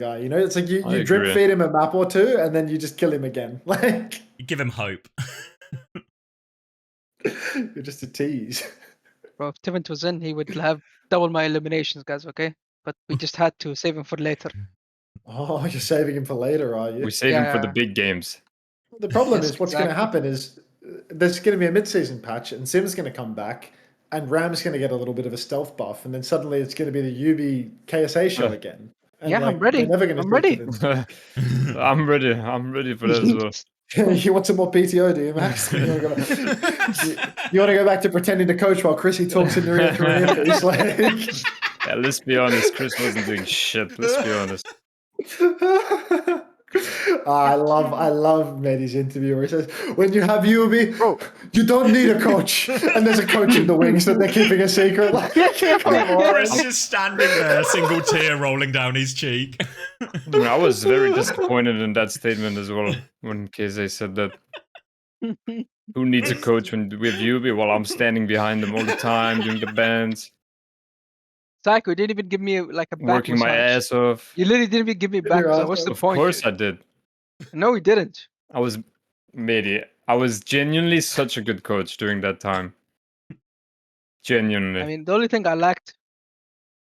guy. You know, it's like you agree. drip feed him a map or two, and then you just kill him again. Like You give him hope. you're just a tease. Bro, if Tivent was in, he would have double my eliminations, guys, okay? But we just had to save him for later. Oh, you're saving him for later, are you? We save him for the Yeah. big games. The problem Yes, is what's going to exactly. happen is there's going to be a mid-season patch, and Sim's going to come back, and Ram's going to get a little bit of a stealth buff, and then suddenly it's going to be the UB KSA show again. And Yeah, I'm ready. They're never going to I'm ready. I'm ready. I'm ready for that as well. You want some more PTO, do you, Max? You want to go back to pretending to coach while Chrissy talks in your career piece? Like... Yeah, let's be honest. Chris wasn't doing shit. Let's be honest. I love Maddie's interview where he says, when you have UB, you don't need a coach. And there's a coach in the wings that they're keeping a secret. Like, Chris is just standing there, a single tear rolling down his cheek. I was very disappointed in that statement as well when KZ said that. Who needs a coach when we have UB? Well, I'm standing behind them all the time doing the bands, Psycho, you didn't even give me like a back working my massage. ass off. You literally didn't even give me a back massage. What's the Of point? course I did. No, he didn't. I was genuinely such a good coach during that time. Genuinely. I mean, the only thing I lacked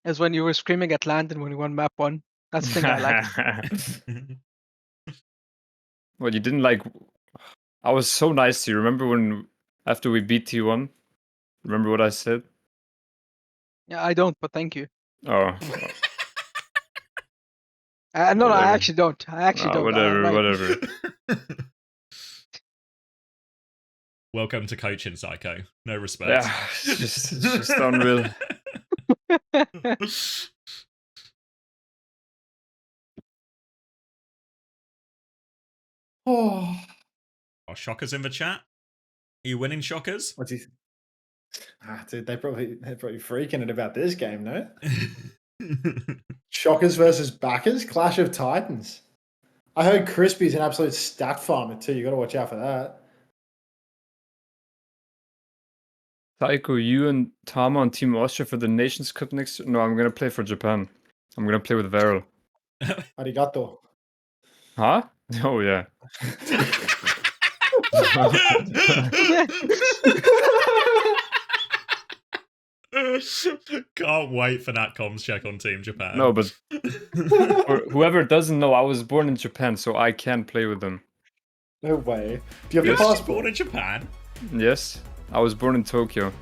is when you were screaming at Landon when we won map 1. That's the thing I lacked. Well, you didn't like... I was so nice to you. Remember when, after we beat T1? Remember what I said? Yeah, I don't, but thank you. Oh. No, I Whatever. actually don't. I actually don't. Whatever. Welcome to coaching, Psycho. No respect. Yeah, it's just unreal. oh. Oh, Shockers in the chat? Are you winning, Shockers? What's he? Dude, they're probably freaking it about this game, no? Shockers versus Backers, Clash of Titans. I heard Crispy's an absolute stat farmer too. You got to watch out for that. Taiko, you and Tama on Team Austria for the Nations Cup next year? No, I'm gonna play for Japan. I'm gonna play with Varel. Arigato. Huh? Oh yeah. Can't wait for that comms check on Team Japan. No, but for whoever doesn't know, I was born in Japan, so I can play with them. No way. Do you have You're the born passport? in Japan? Yes, I was born in Tokyo.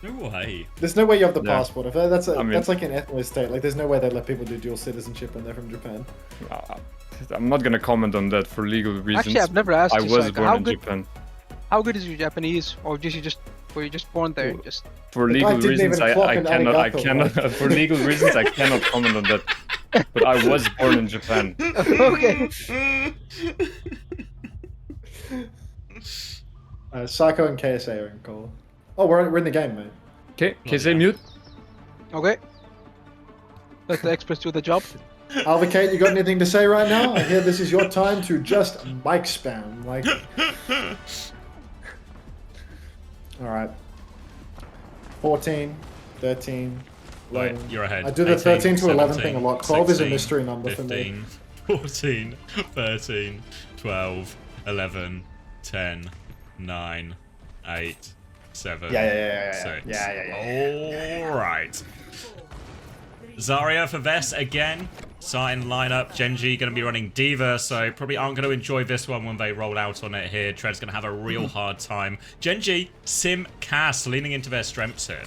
No way. There's no way you have the Yeah. passport. If that's I mean- that's like an ethno state. Like, there's no way they let people do dual citizenship when they're from Japan. I'm not gonna comment on that for legal reasons. Actually, I've never asked I you, was Psycho, born in Japan. how good is your Japanese? Or were you just born there? Just For The legal guy didn't reasons, even clock I an cannot. arigato, For legal reasons, I cannot comment on that. But I was born in Japan. okay. Psycho and KSA are in call. Oh, we're in the game, mate. Okay, KZ mute. Okay. Let the express do the job. Alvocate, you got anything to say right now? I hear this is your time to just mic spam. Like, all right. 14, 13, 11. Wait, you're ahead. I do the 13 to 11 thing a 17, lot. 12 is a 16, mystery number for 15, me. 14, 13, 12, 11, 10, 9, 8, 7, Yeah. 6. Yeah. All right. Zarya for Vest again. Starting lineup. Gen.G going to be running Diva, so probably aren't going to enjoy this one when they roll out on it here. Tread's going to have a real hard time. Gen.G, Sim, Cass leaning into their strengths here.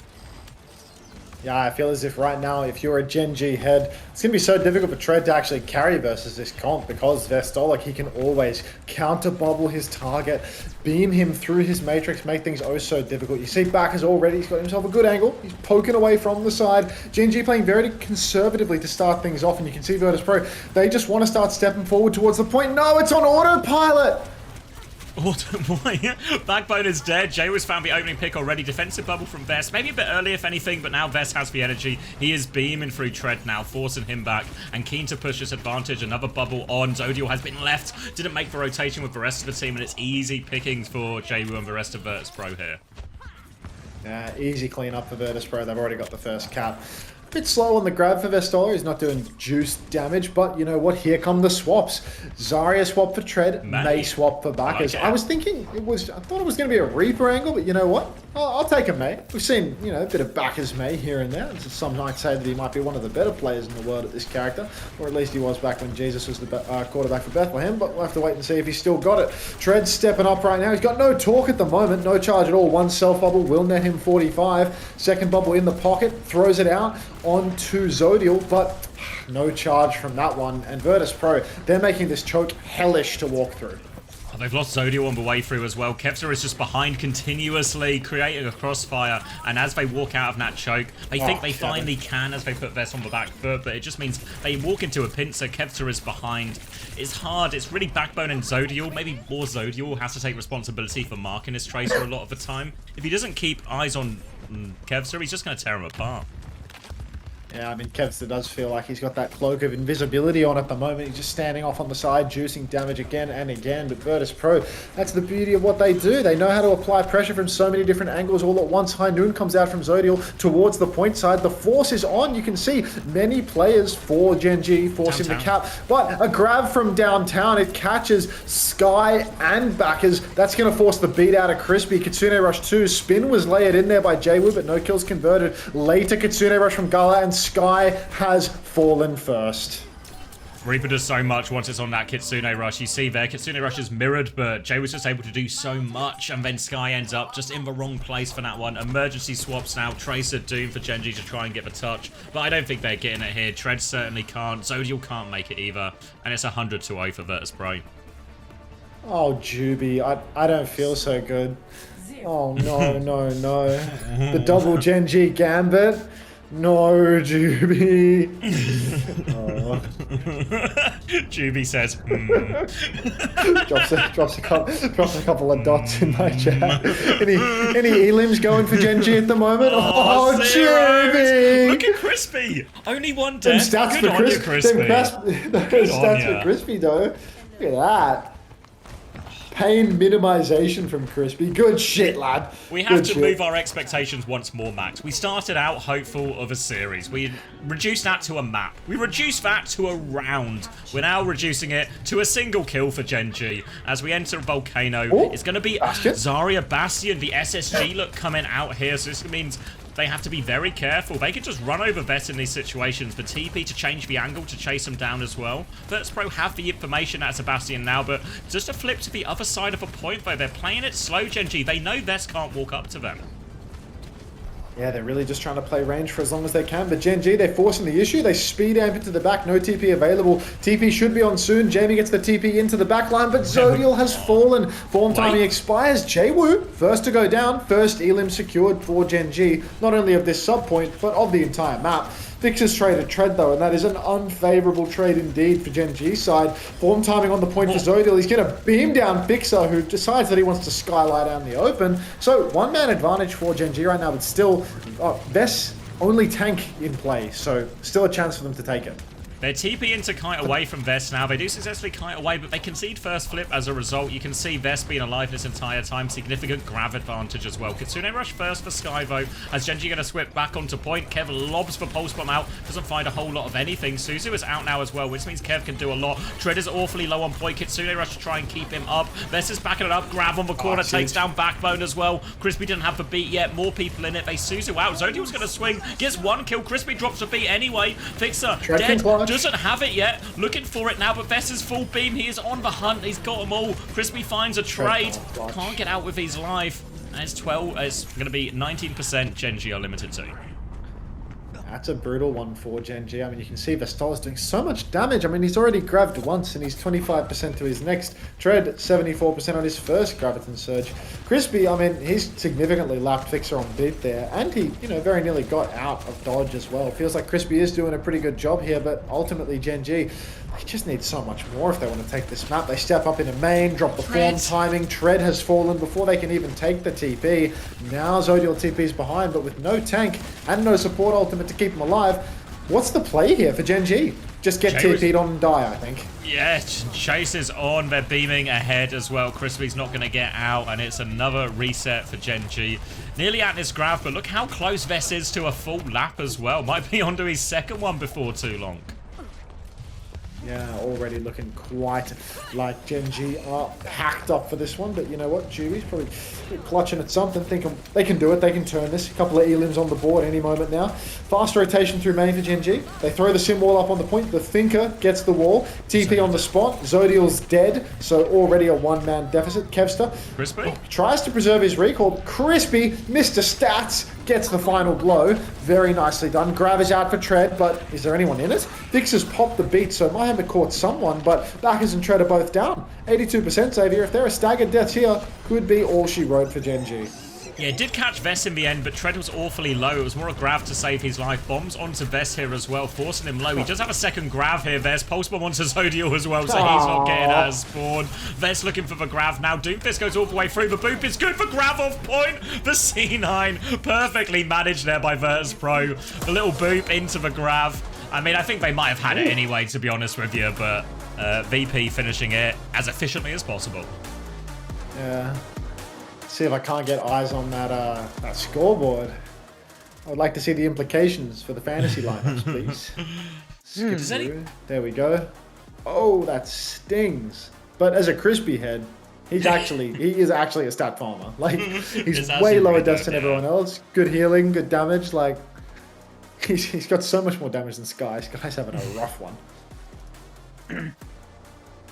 Yeah, I feel as if right now, if you're a Gen.G head, it's going to be so difficult for Tread to actually carry versus this comp because Vestolic, he can always counter bubble his target, beam him through his matrix, make things oh so difficult. You see Backers already, he's got himself a good angle, he's poking away from the side. Gen.G playing very conservatively to start things off, and you can see Virtus.pro, they just want to start stepping forward towards the point. No, it's on autopilot! Why? Backbone is dead. Jay was found the opening pick already. Defensive bubble from Vest. Maybe a bit early, if anything, but now Vest has the energy. He is beaming through Tread now, forcing him back and keen to push this advantage. Another bubble on. Zodiel has been left. Didn't make the rotation with the rest of the team, and it's easy pickings for Jay-Woo and the rest of Virtus.pro here. Yeah, easy clean up for Virtus.pro. They've already got the first cap. Bit slow on the grab for Vestola. He's not doing juice damage, but you know what? Here come the swaps. Zarya swap for Tread, May swap for Bacchus. I was thinking I thought it was going to be a Reaper angle, but you know what? I'll take a May. We've seen, you know, a bit of Bacchus May here and there. Some might say that he might be one of the better players in the world at this character, or at least he was back when Jesus was the quarterback for Bethlehem, but we'll have to wait and see if he's still got it. Tread's stepping up right now. He's got no torque at the moment, no charge at all. One self bubble will net him 45. Second bubble in the pocket, throws it out onto Zodial, but no charge from that one. And Virtus.pro, they're making this choke hellish to walk through. Oh, they've lost Zodial on the way through as well. Kevza is just behind continuously, creating a crossfire. And as they walk out of that choke, they think they finally can as they put Vest on the back foot, but it just means they walk into a pincer. Kevza is behind. It's hard. It's really Backbone and Zodial. Maybe more Zodial has to take responsibility for marking his Tracer a lot of the time. If he doesn't keep eyes on Kevza, he's just going to tear him apart. Yeah, I mean, Kevster does feel like he's got that cloak of invisibility on at the moment. He's just standing off on the side, juicing damage again and again. But Virtus.pro, that's the beauty of what they do. They know how to apply pressure from so many different angles all at once. High Noon comes out from Zodial towards the point side. The force is on. You can see many players for Gen.G forcing the cap. But a grab from downtown, it catches Sky and Backers. That's going to force the beat out of Crispy. Kitsune Rush 2. Spin was layered in there by Jwoo, but no kills converted. Later, Kitsune Rush from Gala, and Sky has fallen first. Reaper does so much once it's on that Kitsune Rush. You see there, Kitsune Rush is mirrored, but Jay was just able to do so much, and then Sky ends up just in the wrong place for that one. Emergency swaps now. Tracer Doom for Gen.G to try and get the touch, but I don't think they're getting it here. Tread certainly can't. Zodial can't make it either, and it's 100-0 for Virtus.pro. Oh, Juby, I don't feel so good. Oh, no, no, no. The double Gen.G gambit. No, Juby. Oh. Juby says, drops a couple of dots in my chat. Any elims going for Gen.G at the moment? Oh, Juby! Look at Crispy. Only one death. Them stats Good for on you, Crispy. Those stats for Crispy, though. Look at that. Pain minimization from Crispy. Good shit, lad. We have to move our expectations once more, Max. We started out hopeful of a series. We reduced that to a map. We reduced that to a round. We're now reducing it to a single kill for Gen.G. As we enter Volcano, it's going to be Zarya Bastion, the SSG look coming out here. So this means they have to be very careful. They can just run over Vet in these situations. The TP to change the angle to chase them down as well. Virtus.pro have the information at Sebastian now, but just a flip to the other side of a point where they're playing it slow, Gen.G. They know Vet can't walk up to them. Yeah, they're really just trying to play range for as long as they can. But Gen.G, they're forcing the issue. They speed amp into the back. No TP available. TP should be on soon. Jamie gets the TP into the back line, but Zodial has fallen. Form timing expires. Jwoo, first to go down. First elim secured for Gen.G. Not only of this sub point, but of the entire map. Fixes traded Tread though, and that is an unfavorable trade indeed for Gen.G's side. Form timing on the point for Zodial. He's going to beam down Fixer, who decides that he wants to skylight out in the open. So one-man advantage for Gen.G right now, but still, best only tank in play, so still a chance for them to take it. They're TP into kite away from Vest now. They do successfully kite away, but they concede first flip as a result. You can see Vest being alive this entire time. Significant grab advantage as well. Kitsune Rush first for Skyvo. As Gen.G going to swip back onto point. Kev lobs for Pulse Bomb out. Doesn't find a whole lot of anything. Suzu is out now as well, which means Kev can do a lot. Tread is awfully low on point. Kitsune Rush to try and keep him up. Vest is backing it up. Grab on the corner. Takes down Backbone as well. Crispy didn't have the beat yet. More people in it. They Suzu out. Zodial's going to swing. Gets one kill. Crispy drops a beat anyway. Fixer dead. Doesn't have it yet. Looking for it now, but Vest is full beam. He is on the hunt. He's got them all. Crispy finds a trade. Can't get out with his life. And it's 12. It's going to be 19% Gen.G are limited to. That's a brutal one for Gen.G. I mean, you can see Vestola's doing so much damage. I mean, he's already grabbed once, and he's 25% to his next. Tread, 74% on his first Graviton Surge. Crispy, I mean, he's significantly lapped Fixer on beat there, and he, you know, very nearly got out of dodge as well. Feels like Crispy is doing a pretty good job here, but ultimately Gen.G, they just need so much more if they want to take this map. They step up into main, drop the form timing. Tread has fallen before they can even take the TP. Now Zodial TP's behind, but with no tank and no support ultimate to keep him alive. What's the play here for Gen.G? just get TP'd on and die, I think. Yeah, Chase is on. They're beaming ahead as well. Crispy's not going to get out, and it's another reset for Gen.G. Nearly at this graph, but look how close Vess is to a full lap as well. Might be onto his second one before too long. Yeah, already looking quite like Gen.G are hacked up for this one, but you know what? Juby's probably clutching at something, thinking they can do it, they can turn this. A couple of elims on the board any moment now. Fast rotation through main for Gen.G. They throw the sim wall up on the point, the Thinker gets the wall, TP on the spot, Zodial's dead, so already a one-man deficit. Kevster tries to preserve his recall. Crispy, Mr. Stats, gets the final blow. Very nicely done. Grav is out for Tread, but is there anyone in it? Vix has popped the beat, so might have caught someone, but Backers and Tread are both down. 82% Xavier. If there are staggered deaths here, could be all she wrote for Gen.G. Yeah, it did catch Vess in the end, but Tread was awfully low. It was more a Grav to save his life. Bombs onto Vess here as well, forcing him low. He does have a second Grav here, Vess. Pulse Bomb onto Zodial as well, so he's not getting out of spawn. Vess looking for the Grav now. Doomfist goes all the way through. The boop is good for Grav off point. The C9 perfectly managed there by Virtus.pro. The little boop into the Grav. I mean, I think they might have had it anyway, to be honest with you, but VP finishing it as efficiently as possible. Yeah. See if I can't get eyes on that scoreboard. I would like to see the implications for the fantasy lineups, please. Skip through. There we go. Oh, that stings. But as a Crispy head, he is actually a stat farmer. Like, he's way lower deaths than everyone else. Good healing, good damage. Like, he's got so much more damage than Sky. Sky's having a rough one.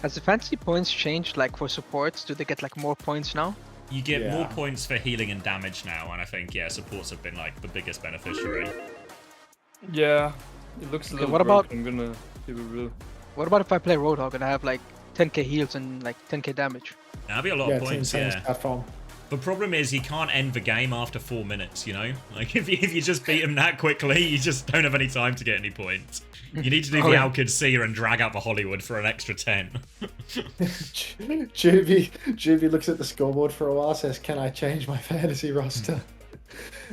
Has the fantasy points changed, like, for supports? Do they get, like, more points now? You get more points for healing and damage now, and I think, yeah, supports have been, like, the biggest beneficiary. Yeah, it looks a little broken. I'm gonna keep it real. What about if I play Roadhog and I have, like, 10k heals and, like, 10k damage? That'd be a lot of points, The problem is he can't end the game after 4 minutes, you know? Like, if you just beat him that quickly, you just don't have any time to get any points. You need to do the Alkid Seer and drag out the Hollywood for an extra 10. Juvie looks at the scoreboard for a while, says, "Can I change my fantasy roster?"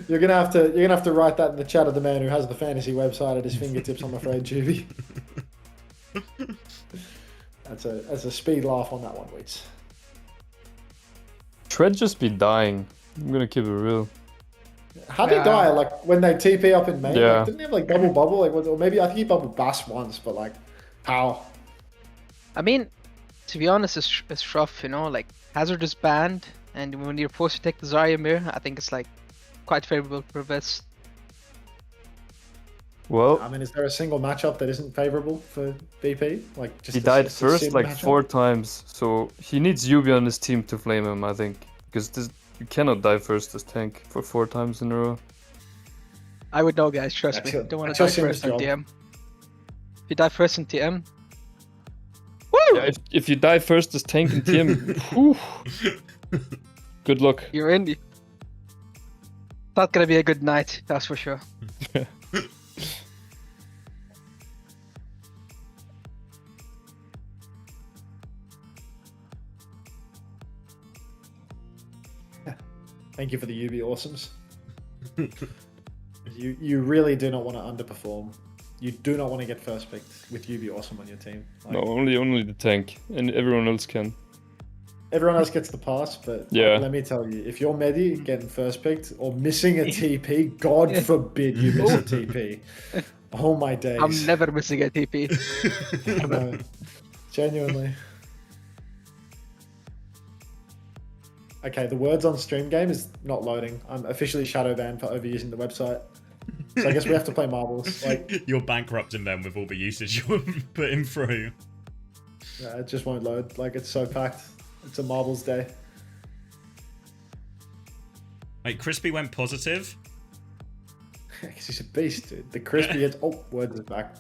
You're gonna have to write that in the chat of the man who has the fantasy website at his fingertips, I'm afraid, Juvie. That's a speed laugh on that one, Weeds. Tread just be dying. I'm gonna keep it real. How did he die? Like when they TP up in main? Yeah. Like, didn't he have like double bubble? Like, or maybe I think he bubbled Bass once, but like, how? I mean, to be honest, it's rough, you know. Like Hazard is banned, and when you're forced to take the Zarya mirror, I think it's like quite favorable for Vess. Well, I mean, is there a single matchup that isn't favorable for VP? Like, just he died first like matchup? 4 times, so he needs Yubi on his team to flame him, I think, because you cannot die first as tank for 4 times in a row. I would know, guys. Trust me. Don't want to die first in TM. If you die first in TM, woo! Yeah, if you die first as tank in TM, whew, good luck. You're in. Not gonna be a good night, that's for sure. Thank you for the UB awesomes. You really do not want to underperform. You do not want to get first picked with UB awesome on your team. Like, No, only the tank, and everyone else can. Everyone else gets the pass, but yeah. Let me tell you, if you're Medi getting first picked or missing a TP, God forbid you miss a TP. Oh my days. I'm never missing a TP. No, genuinely. Okay, the words on stream game is not loading. I'm officially shadow banned for overusing the website. So I guess we have to play marbles. Like, you're bankrupting them with all the usage you're putting through. Yeah, it just won't load. Like, it's so packed. It's a marbles day. Wait, Crispy went positive? Because he's a beast, dude. The Crispy hits... Oh, words is back.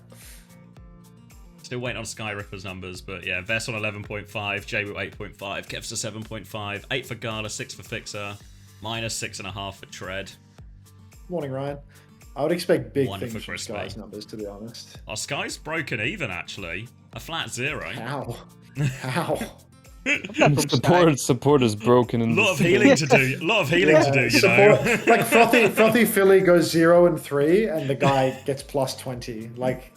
Still waiting on Sky Ripper's numbers, but yeah, Vess on 11.5, Jbu 8.5, Kevster 7.5, 8 for Gala, 6 for Fixer, minus 6.5 for Tread. Morning, Ryan. I would expect big One things for from Crispy. Sky's numbers, to be honest. Our Sky's broken even, actually. A flat 0. How? How? Support is broken. In a lot of healing to do. A lot of healing to do, you know. Like frothy Philly goes 0 and 3, and the guy gets plus 20. Like,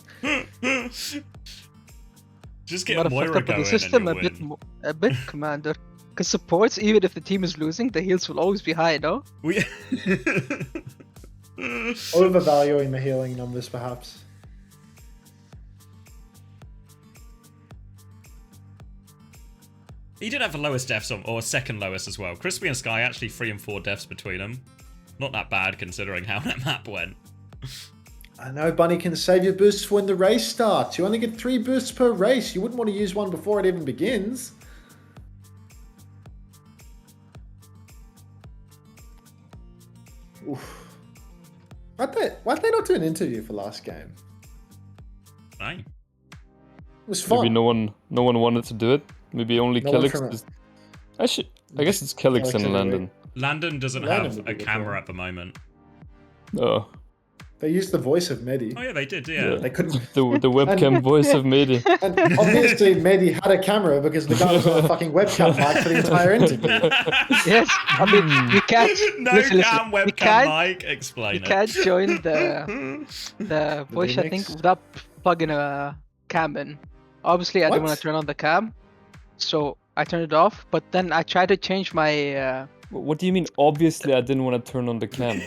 Just get Gotta fuck Moira up with going the system and a bit, Commander. Because supports, even if the team is losing, the heals will always be high, no? we... Overvaluing the healing numbers, perhaps. He did have the lowest deaths on, or second lowest as well. Crispy and Sky actually 3 and 4 deaths between them. Not that bad considering how that map went. I know Bunny can save your boosts for when the race starts. You only get 3 boosts per race. You wouldn't want to use one before it even begins. Oof. Why'd they not do an interview for last game? Right. It was fun. Maybe no one wanted to do it. Maybe only No one Kelix. from it. Actually, I guess it's Kelix Kelix and anyway. Landon. Landon doesn't Landon have would a be good camera for him. at the moment. Oh, They used the voice of Mehdi. Oh yeah, they did, yeah. They couldn't. the webcam voice of Mehdi. And obviously Mehdi had a camera because the guy was on a fucking webcam mic for the entire interview. Yes, I mean, you can't... No listen, cam, you webcam, can't, mic, explain you it. can't join the voice, I think, remix? without plugging a cam in. Obviously, I didn't want What? to turn on the cam, so I turned it off, but then I tried to change my... What do you mean? Obviously, I didn't want to turn on the cam.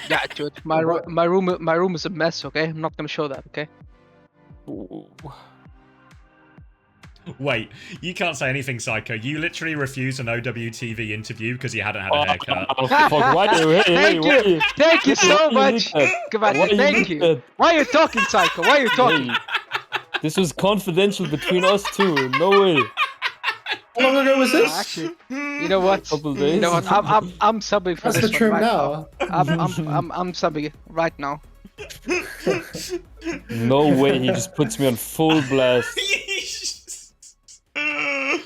Yeah, dude, my room is a mess, okay? I'm not gonna show that, okay? Wait, you can't say anything, Psycho. You literally refused an OWTV interview because you hadn't had a haircut. Oh, fuck, why do you, Thank you so much, Commander, thank you. Why are you talking, Psycho? Why are you talking? This was confidential between us two. No way. How long ago was this? Actually, you know what? Couple days. You know what? I'm subbing for That's this the trim one right now. I'm subbing right now. No way, he just puts me on full blast.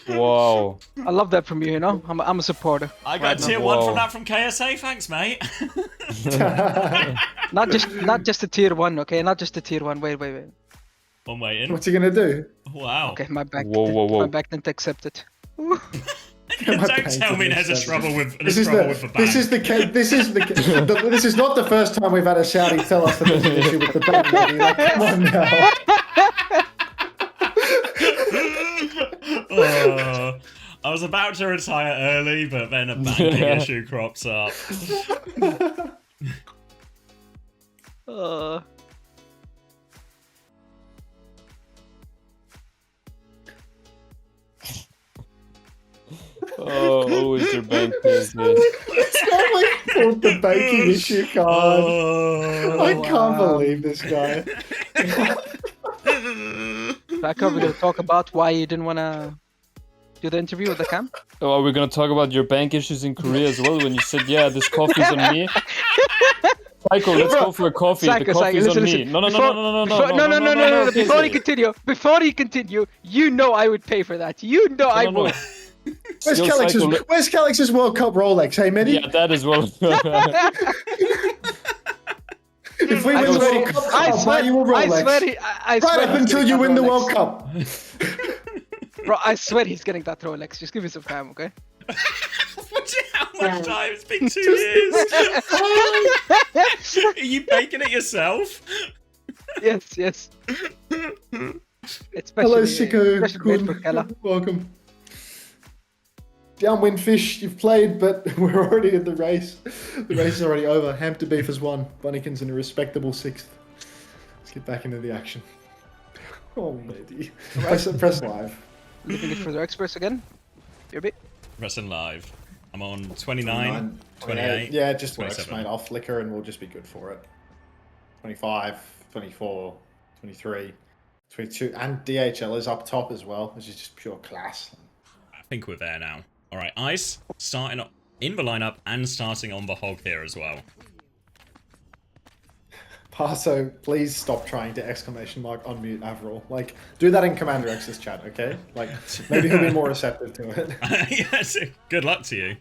Wow. I love that from you, you know? I'm a supporter. I got right tier now. 1 from Wow. that from KSA, thanks mate. Not just a tier 1, okay? Not just a tier 1. Wait. I'm waiting. What's he gonna do? Wow. Okay, my back. Whoa. My back didn't accept it. Don't tell me there's a trouble with This is the this is not the first time we've had a shouty tell us that there's an issue with the bank. Maybe. Like, come on now. I was about to retire early, but then a banking issue crops up. Oh, always your bank Thursday. It's not like pulled the banking issue card. I can't believe this guy. Back over to talk about why you didn't want to do the interview with the cam. Oh, are we gonna talk about your bank issues in Korea as well? When you said, yeah, this coffee's on me. Psycho, let's go for a coffee. The coffee's on me. No. Before you continue, you know I would pay for that. You know I would. Where's Yo, Calix's, Psycho, where's Calix's World Cup Rolex? Hey, Mehdi? Yeah, that as well. If we win the World Cup, I'll buy you a Rolex. I swear Right up until you win the World Cup. Bro, I swear he's getting that Rolex. Just give me some time, okay? How much time? It's been 2 years. Are you baking it yourself? Yes. Hello, Chico. Especially made for Kella. Welcome. Downwind Fish, you've played, but we're already in the race. The race is already over. Hampton Beef has won. Bunnykins in a respectable 6th. Let's get back into the action. Oh, matey. Press live. Leaving it for the experts again. You're Pressing live. I'm on 29, 28. Yeah, it just works, 27. mate. I'll flicker and we'll just be good for it. 25, 24, 23, 22, and DHL is up top as well, which is just pure class. I think we're there now. All right, Ice starting in the lineup and starting on the hog here as well. Paso, please stop trying to !unmute Avril. Like, do that in CommanderX's chat, okay? Like, maybe he'll be more receptive to it. Yes, good luck to you.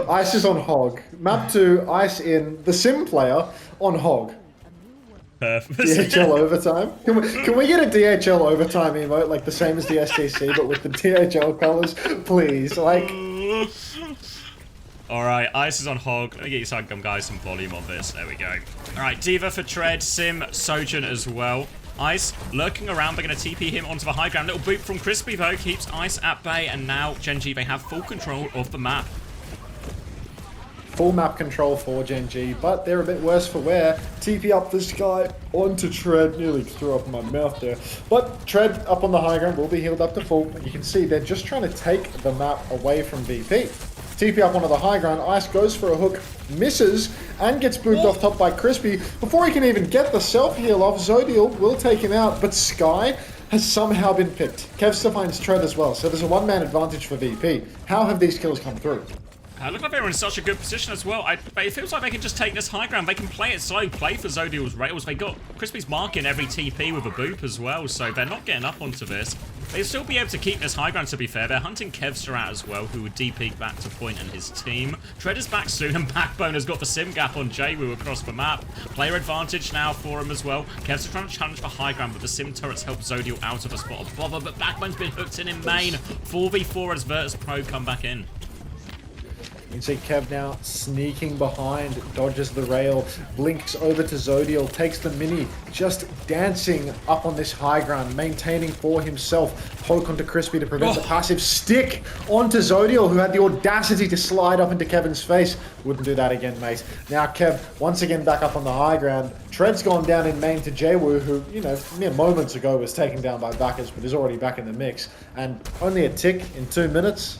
Ice is on hog. Map 2, Ice in the sim player on hog. Perfect. DHL overtime. Can we get a DHL overtime emote like the same as the STC but with the DHL colors, please? Like. All right, Ice is on hog. Let me get you some guys some volume on this. There we go. All right, Diva for Tread, Sim, Sojourn as well. Ice lurking around. They're going to TP him onto the high ground. Little boot from Crispy, though, keeps Ice at bay. And now Gen.G, they have full control of the map. Full map control for Gen.G, but they're a bit worse for wear. TP up the sky onto Tread. Nearly threw up my mouth there. But Tread up on the high ground will be healed up to full. You can see they're just trying to take the map away from VP. TP up onto the high ground. Ice goes for a hook, misses, and gets booped off top by Crispy. Before he can even get the self-heal off, Zodial will take him out, but Sky has somehow been picked. Kev still finds Tread as well, so there's a one-man advantage for VP. How have these kills come through? Look like they're in such a good position as well. But it feels like they can just take this high ground. They can play it slow, play for Zodial's rails. They got Crispy's marking every TP with a boop as well, so they're not getting up onto this. They'll still be able to keep this high ground, to be fair. They're hunting Kevster out as well, who would DP back to Point and his team. Tread is back soon, and Backbone has got the sim gap on Jwoo across the map. Player advantage now for him as well. Kevster trying to challenge the high ground, but the sim turrets help Zodial out of a spot of bother. But Backbone's been hooked in main. 4v4 as Virtus.pro come back in. You can see Kev now sneaking behind, dodges the rail, blinks over to Zodial, takes the mini, just dancing up on this high ground, maintaining for himself. Poke onto Crispy to prevent the passive stick onto Zodial, who had the audacity to slide up into Kevin's face. Wouldn't do that again, mate. Now Kev, once again back up on the high ground. Tread's gone down in main to Jwoo, who, you know, mere moments ago was taken down by backers, but is already back in the mix. And only a tick in 2 minutes.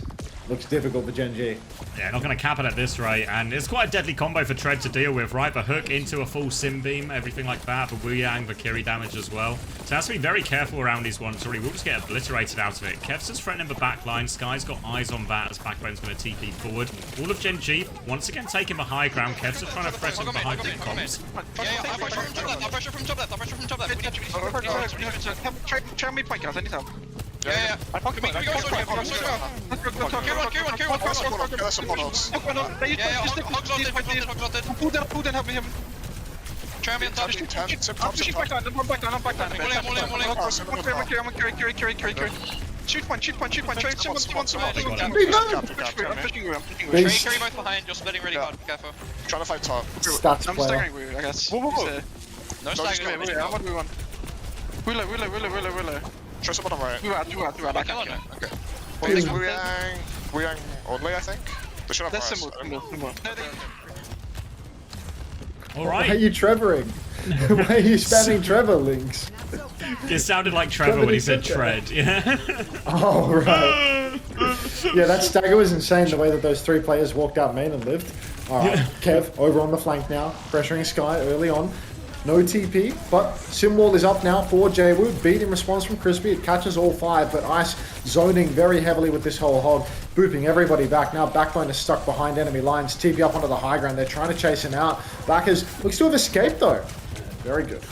Looks difficult for Gen.G. Yeah, not going to cap it at this rate, and it's quite a deadly combo for Tread to deal with, right? The hook into a full sim beam, everything like that, the Wu Yang, the Kiri damage as well. So has to be very careful around these ones, or he will just get obliterated out of it. Kev's just threatening the back line. Sky's got eyes on that as Backbone's going to TP forward. All of Gen.G once again taking the high ground. Kev's just trying to threaten behind the comms. I'll pressure from top left. Try me point, guys, anytime. Yeah. Can we go Pull down, help me. Try me on top. I'm back down. Carry. Shoot point. Carry both behind, just letting ready hard, careful. Trying to fight top. I'm staggering with you, I guess. Whoa. No staggering. I'm gonna move on. Willow. Try some on the right. Do it. Okay. Wu Yang only, I think. They should have That's rise. similar. All Why are right. you Trevoring? Why are you spamming Trevor links? It sounded like Trevor when he said Tread. Yeah. Oh, right. Yeah, that stagger was insane, the way that those three players walked out main and lived. Alright, Kev over on the flank now, pressuring Sky early on. No TP, but Simwall is up now for Jwoo. Beat in response from Crispy. It catches all five, but Ice zoning very heavily with this whole hog, booping everybody back. Now Backbone is stuck behind enemy lines. TP up onto the high ground. They're trying to chase him out. Backers looks to have escaped though. Very good.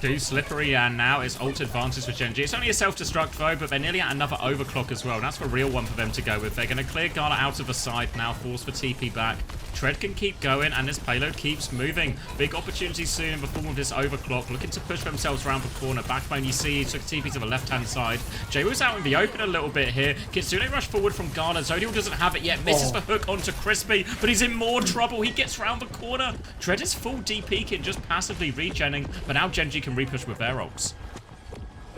Too slippery, and now it's ult advantage for Gen.G. It's only a self-destruct though, but they're nearly at another overclock as well. And that's the real one for them to go with. They're going to clear Gala out of the side now, force for TP back. Tread can keep going, and this payload keeps moving. Big opportunity soon in the form of this overclock, looking to push themselves around the corner. Backbone, you see, he took TP to the left-hand side. Jwoo's out in the open a little bit here. Kitsune rush forward from Gala. Zodial doesn't have it yet. Misses the hook onto Crispy, but he's in more trouble. He gets round the corner. Tread is full DP kit, just passively regenning, but now Gen.G can repush with their ults.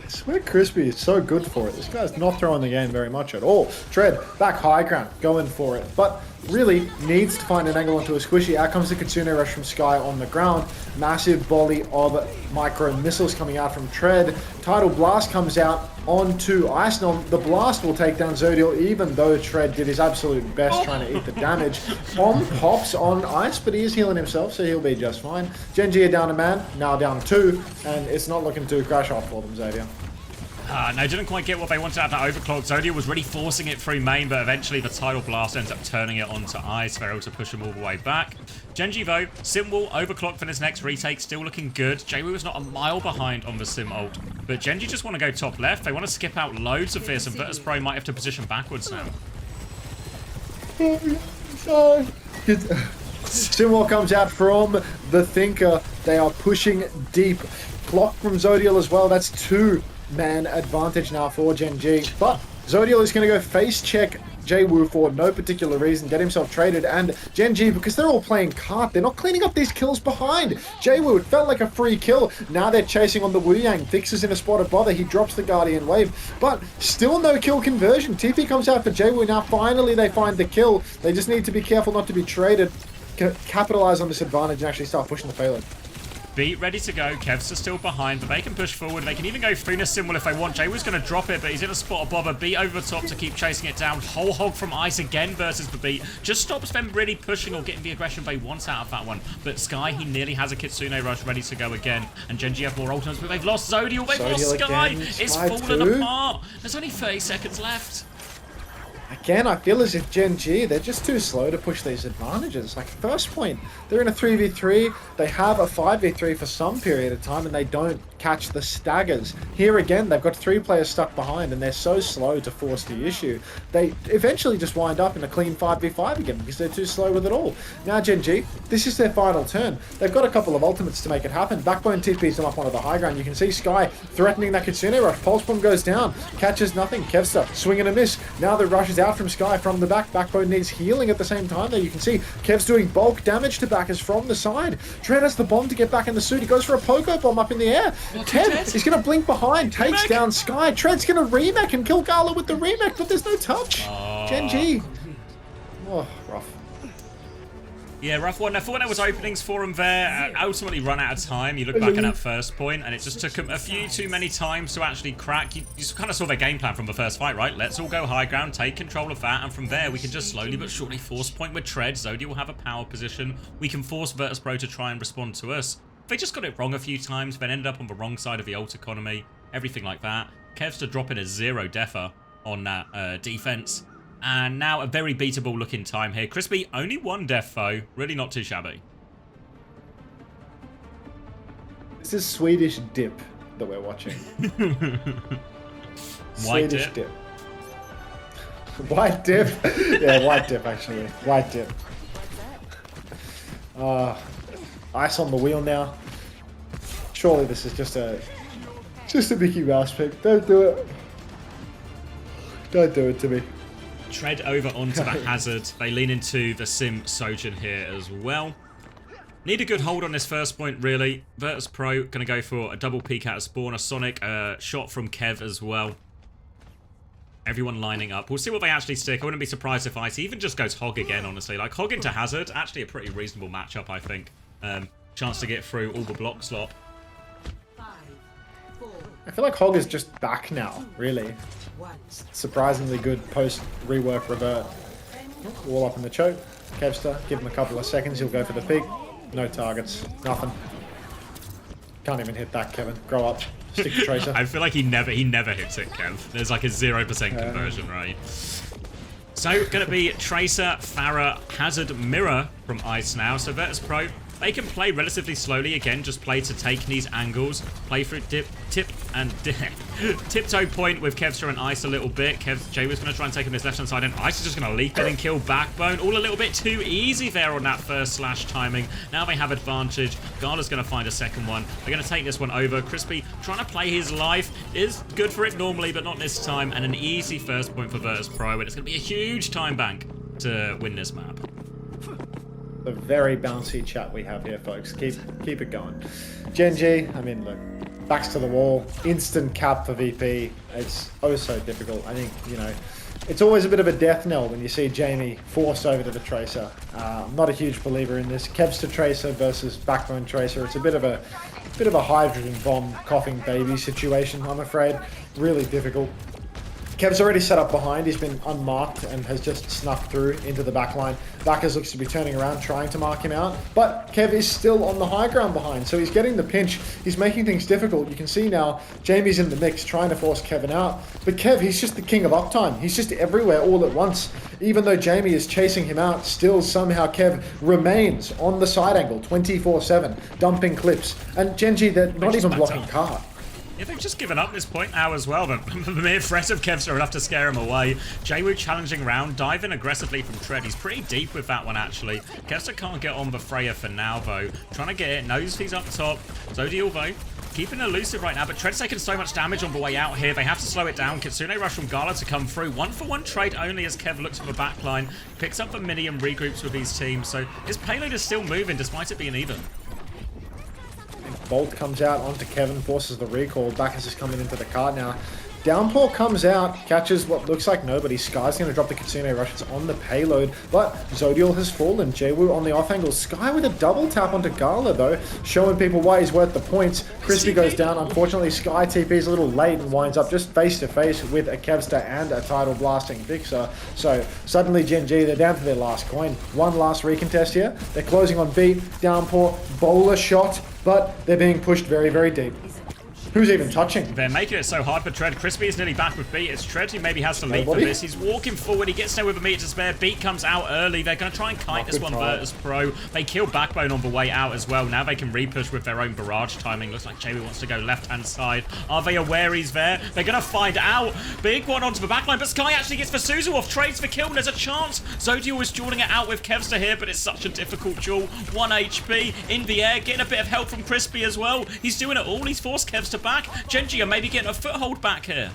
I swear Crispy is so good for it. This guy's not throwing the game very much at all. Tread, back high ground, going for it. But really needs to find an angle onto a squishy. Out comes the Kitsune rush from Sky on the ground. Massive volley of micro missiles coming out from Tread. Tidal Blast comes out onto Ice. Now, the blast will take down Zodial, even though Tread did his absolute best trying to eat the damage. Bomb pops on Ice, but he is healing himself, so he'll be just fine. Gen.G are down a man, now down two, and it's not looking too crash off for them, Zodial. No, didn't quite get what they wanted out of that overclock. Zodial was really forcing it through main, but eventually the Tidal Blast ends up turning it onto Ice. They're able to push him all the way back. Gen.G though, Simwall overclock for this next retake, still looking good. Jwoo is not a mile behind on the Sim ult, but Gen.G just want to go top left. They want to skip out loads of this, and Virtus.pro might have to position backwards now. Simwall comes out from the Thinker. They are pushing deep. Clock from Zodial as well. That's two-man advantage now for Gen.G. But Zodial is going to go face check Jay-Woo for no particular reason, get himself traded, and Gen.G, because they're all playing cart, they're not cleaning up these kills behind. Jay-Woo, it felt like a free kill. Now they're chasing on the Wu Yang. Vix is in a spot of bother. He drops the Guardian Wave, but still no kill conversion. TP comes out for Jay-Woo. Now finally they find the kill. They just need to be careful not to be traded. Capitalize on this advantage and actually start pushing the payload. Beat ready to go. Kevs are still behind, but they can push forward. They can even go through this symbol if they want. Jay-Woo's going to drop it, but he's in a spot of bother. Beat over the top to keep chasing it down. Whole hog from Ice again versus the Beat. Just stops them really pushing or getting the aggression they want out of that one. But Sky, he nearly has a Kitsune Rush ready to go again. And Gen.G have more ultimates, but they've lost Zodial. They've lost Sky. Again. It's Sky fallen too. apart. There's only 30 seconds left. Again, I feel as if Gen.G, they're just too slow to push these advantages. Like, first point, they're in a 3v3, they have a 5v3 for some period of time, and they don't catch the staggers. Here again, they've got 3 players stuck behind, and they're so slow to force the issue. They eventually just wind up in a clean 5v5 again, because they're too slow with it all. Now Gen.G, this is their final turn. They've got a couple of ultimates to make it happen. Backbone TPs them up onto the high ground. You can see Sky threatening that Kitsune Rush. Pulse Bomb goes down, catches nothing. Kevster, swing and a miss. Now the rush is out from Sky from the back. Backbone needs healing at the same time there. You can see Kev's doing bulk damage to backers from the side. Trent has the bomb to get back in the suit. He goes for a Poco Bomb up in the air. Kev is going to blink behind, takes down Sky. Trent's going to remake and kill Gala with the remake, but there's no touch. Gen.G. Oh, rough. Yeah, rough one. I thought there was openings for him there. Ultimately run out of time. You look back at that first point, and it just took him a few too many times to actually crack. You kind of saw their game plan from the first fight, right? Let's all go high ground, take control of that, and from there we can just slowly but surely force point with Tread. Zodi will have a power position. We can force Virtus.pro to try and respond to us. They just got it wrong a few times, then ended up on the wrong side of the ult economy, everything like that. Kevster dropping a 0 defer on that defense. And now a very beatable looking time here. Crispy, only 1 death though. Really not too shabby. This is Swedish dip that we're watching. White Swedish dip. White dip. Yeah, white dip actually. White dip. Ice on the wheel now. Surely this is just a Mickey Mouse pick. Don't do it. Don't do it to me. Tread over onto the Hazard. They lean into the Sim Sojin here as well. Need a good hold on this first point, really. Virtus.pro going to go for a double peek out of spawn, a Sonic, shot from Kev as well. Everyone lining up. We'll see what they actually stick. I wouldn't be surprised if Ice even just goes Hog again, honestly. Like, Hog into Hazard, actually a pretty reasonable matchup, I think. Chance to get through all the block slot. I feel like Hog is just back now, really. Surprisingly good post-rework revert. Wall up in the choke. Kevster, give him a couple of seconds, he'll go for the peek. No targets, nothing. Can't even hit that, Kevin. Grow up. Stick to Tracer. I feel like he never hits it, Kev. There's like a 0% conversion rate. So, gonna be Tracer, Farah, Hazard, Mirror from Ice now. So Virtus.pro, they can play relatively slowly again, just play to take these angles, play through tiptoe point with Kevster and Ice a little bit. Jay was going to try and take him this left hand side, and Ice is just going to leap in and kill Backbone. All a little bit too easy there on that first slash timing. Now they have advantage. Gala's going to find a second one. They're going to take this one over. Crispy trying to play his life. Is good for it normally, but not this time. And an easy first point for Virtus.pro, and it's going to be a huge time bank to win this map. A very bouncy chat we have here, folks. Keep it going. Gen.G, I mean, look, backs to the wall, instant cap for VP. It's oh so difficult. I think, you know, it's always a bit of a death knell when you see Jamie force over to the Tracer. I'm not a huge believer in this. Kevs to Tracer versus Backbone Tracer. It's a bit of a hydrogen bomb coughing baby situation, I'm afraid. Really difficult. Kev's already set up behind, he's been unmarked and has just snuck through into the back line. Backers looks to be turning around, trying to mark him out, but Kev is still on the high ground behind, so he's getting the pinch, he's making things difficult. You can see now, Jamie's in the mix, trying to force Kevin out, but Kev, he's just the king of uptime. He's just everywhere all at once. Even though Jamie is chasing him out, still somehow Kev remains on the side angle, 24/7, dumping clips. And Gen.G, they're not even blocking cart. Yeah, they've just given up this point now as well. The mere threat of Kevster enough to scare him away. Jaywu challenging round, diving aggressively from Tread. He's pretty deep with that one, actually. Kevster can't get on the Freya for now, though. Trying to get it, knows he's up top. Zodial, though, keeping elusive right now, but Tread's taking so much damage on the way out here. They have to slow it down. Kitsune rush from Gala to come through. 1-for-1 trade only as Kev looks for the backline. Picks up the mini and regroups with these teams. So his payload is still moving despite it being even. Bolt comes out onto Kevin, forces the recall. Bacchus is coming into the cart now. Downpour comes out, catches what looks like nobody. Sky's going to drop the Kitsune rush. It's on the payload, but Zodiel has fallen. Jwoo on the off angle. Sky with a double tap onto Gala, though, showing people why he's worth the points. Crispy goes down. Unfortunately, Sky TP is a little late and winds up just face-to-face with a Kevster and a Tidal Blasting Fixer. So, suddenly Gen.G, they're down to their last coin. One last recontest here. They're closing on beat. Downpour, bowler shot, but they're being pushed very, very deep. Who's even touching? They're making it so hard for Tread. Crispy is nearly back with Beat. It's Tread who maybe has to lead for this. He's walking forward. He gets there with a meter to spare. Beat comes out early. They're going to try and kite this one, Virtus.pro. They kill Backbone on the way out as well. Now they can repush with their own barrage timing. Looks like Jamie wants to go left-hand side. Are they aware he's there? They're going to find out. Big one onto the backline, but Sky actually gets the Suzu off. Trades for kill, and there's a chance. Zodiel is dueling it out with Kevster here, but it's such a difficult duel. 1 HP in the air, getting a bit of help from Crispy as well. He's doing it all. He's forced Kevster back. Gen.G are maybe getting a foothold back here.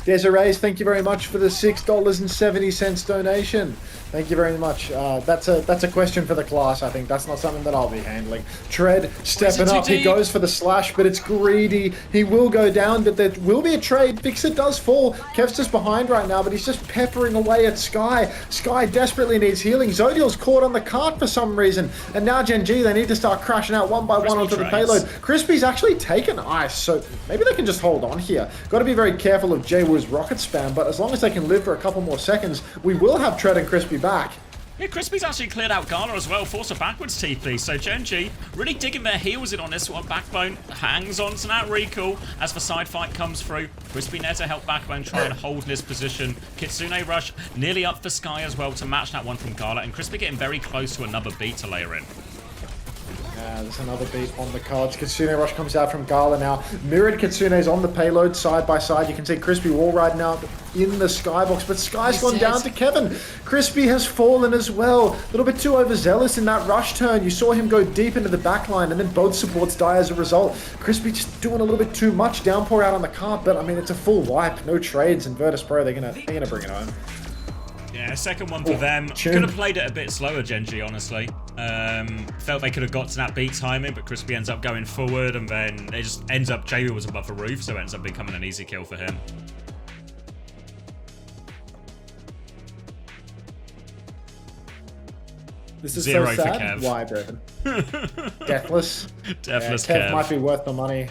Desiree, thank you very much for the $6.70 donation. Thank you very much. That's a question for the class, I think. That's not something that I'll be handling. Tread stepping up. He goes for the slash, but it's greedy. He will go down, but there will be a trade. Fixer does fall. Kev's just behind right now, but he's just peppering away at Sky. Sky desperately needs healing. Zodiel's caught on the cart for some reason. And now Gen.G, they need to start crashing out one by one onto the payload. Crispy's actually taken ice, so maybe they can just hold on here. Got to be very careful of Jwoo's rocket spam, but as long as they can live for a couple more seconds, we will have Tread and Crispy back. Yeah, Crispy's actually cleared out Gala as well, force a backwards TP. So Gen.G really digging their heels in on this one. Backbone hangs on to that recall as the side fight comes through. Crispy there to help Backbone try and hold this position. Kitsune rush nearly up for Sky as well to match that one from Gala, and Crispy getting very close to another beat to layer in. There's another beat on the cards. Kitsune rush comes out from Gala now. Mirrored Kitsune's on the payload side by side. You can see Crispy wall right now in the skybox, but Sky's gone down to Kevin. Crispy has fallen as well. A little bit too overzealous in that rush turn. You saw him go deep into the backline, and then both supports die as a result. Crispy just doing a little bit too much. Downpour out on the cart, but I mean, it's a full wipe. No trades, and Virtus.pro, they're gonna bring it home. Yeah, second one for them. Could have played it a bit slower, Gen.G, honestly. Felt they could have got to that beat timing, but Crispy ends up going forward, and then it just ends up, Jwoo was above the roof, so it ends up becoming an easy kill for him. This is 0 so for sad. Kev. Why, Brevin? Deathless. Deathless Kev might be worth the money.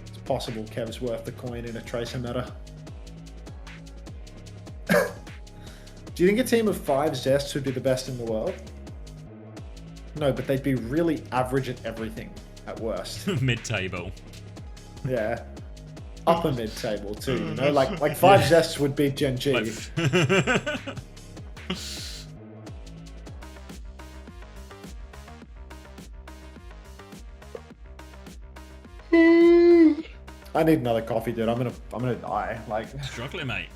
It's possible Kev's worth the coin in a Tracer meta. Do you think a team of 5 Zests would be the best in the world? No, but they'd be really average at everything, at worst. Mid-table. Yeah. Upper mid-table too, you know? Like 5 Zests would beat Gen.G. I need another coffee, dude. I'm gonna die. Like, Struggling, mate.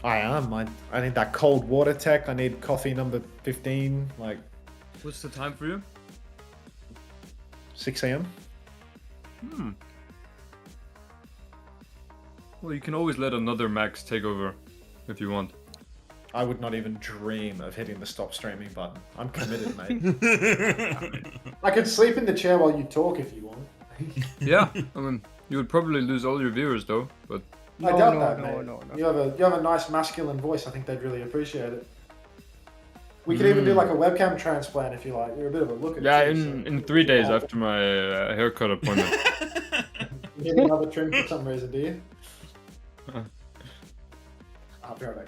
I am. I need that cold water tech. I need coffee number 15. Like, What's the time for you? 6 a.m. Well, you can always let another Max take over if you want. I would not even dream of hitting the stop streaming button. I'm committed, mate. I could sleep in the chair while you talk if you want. Yeah, I mean, you would probably lose all your viewers though, but... I doubt that, mate. You have a nice masculine voice. I think they'd really appreciate it. We could even do like a webcam transplant if you like. You're a bit of a looker. Yeah, too, in 3 days after my haircut appointment. You need another trim for some reason, do you? I'll be right back.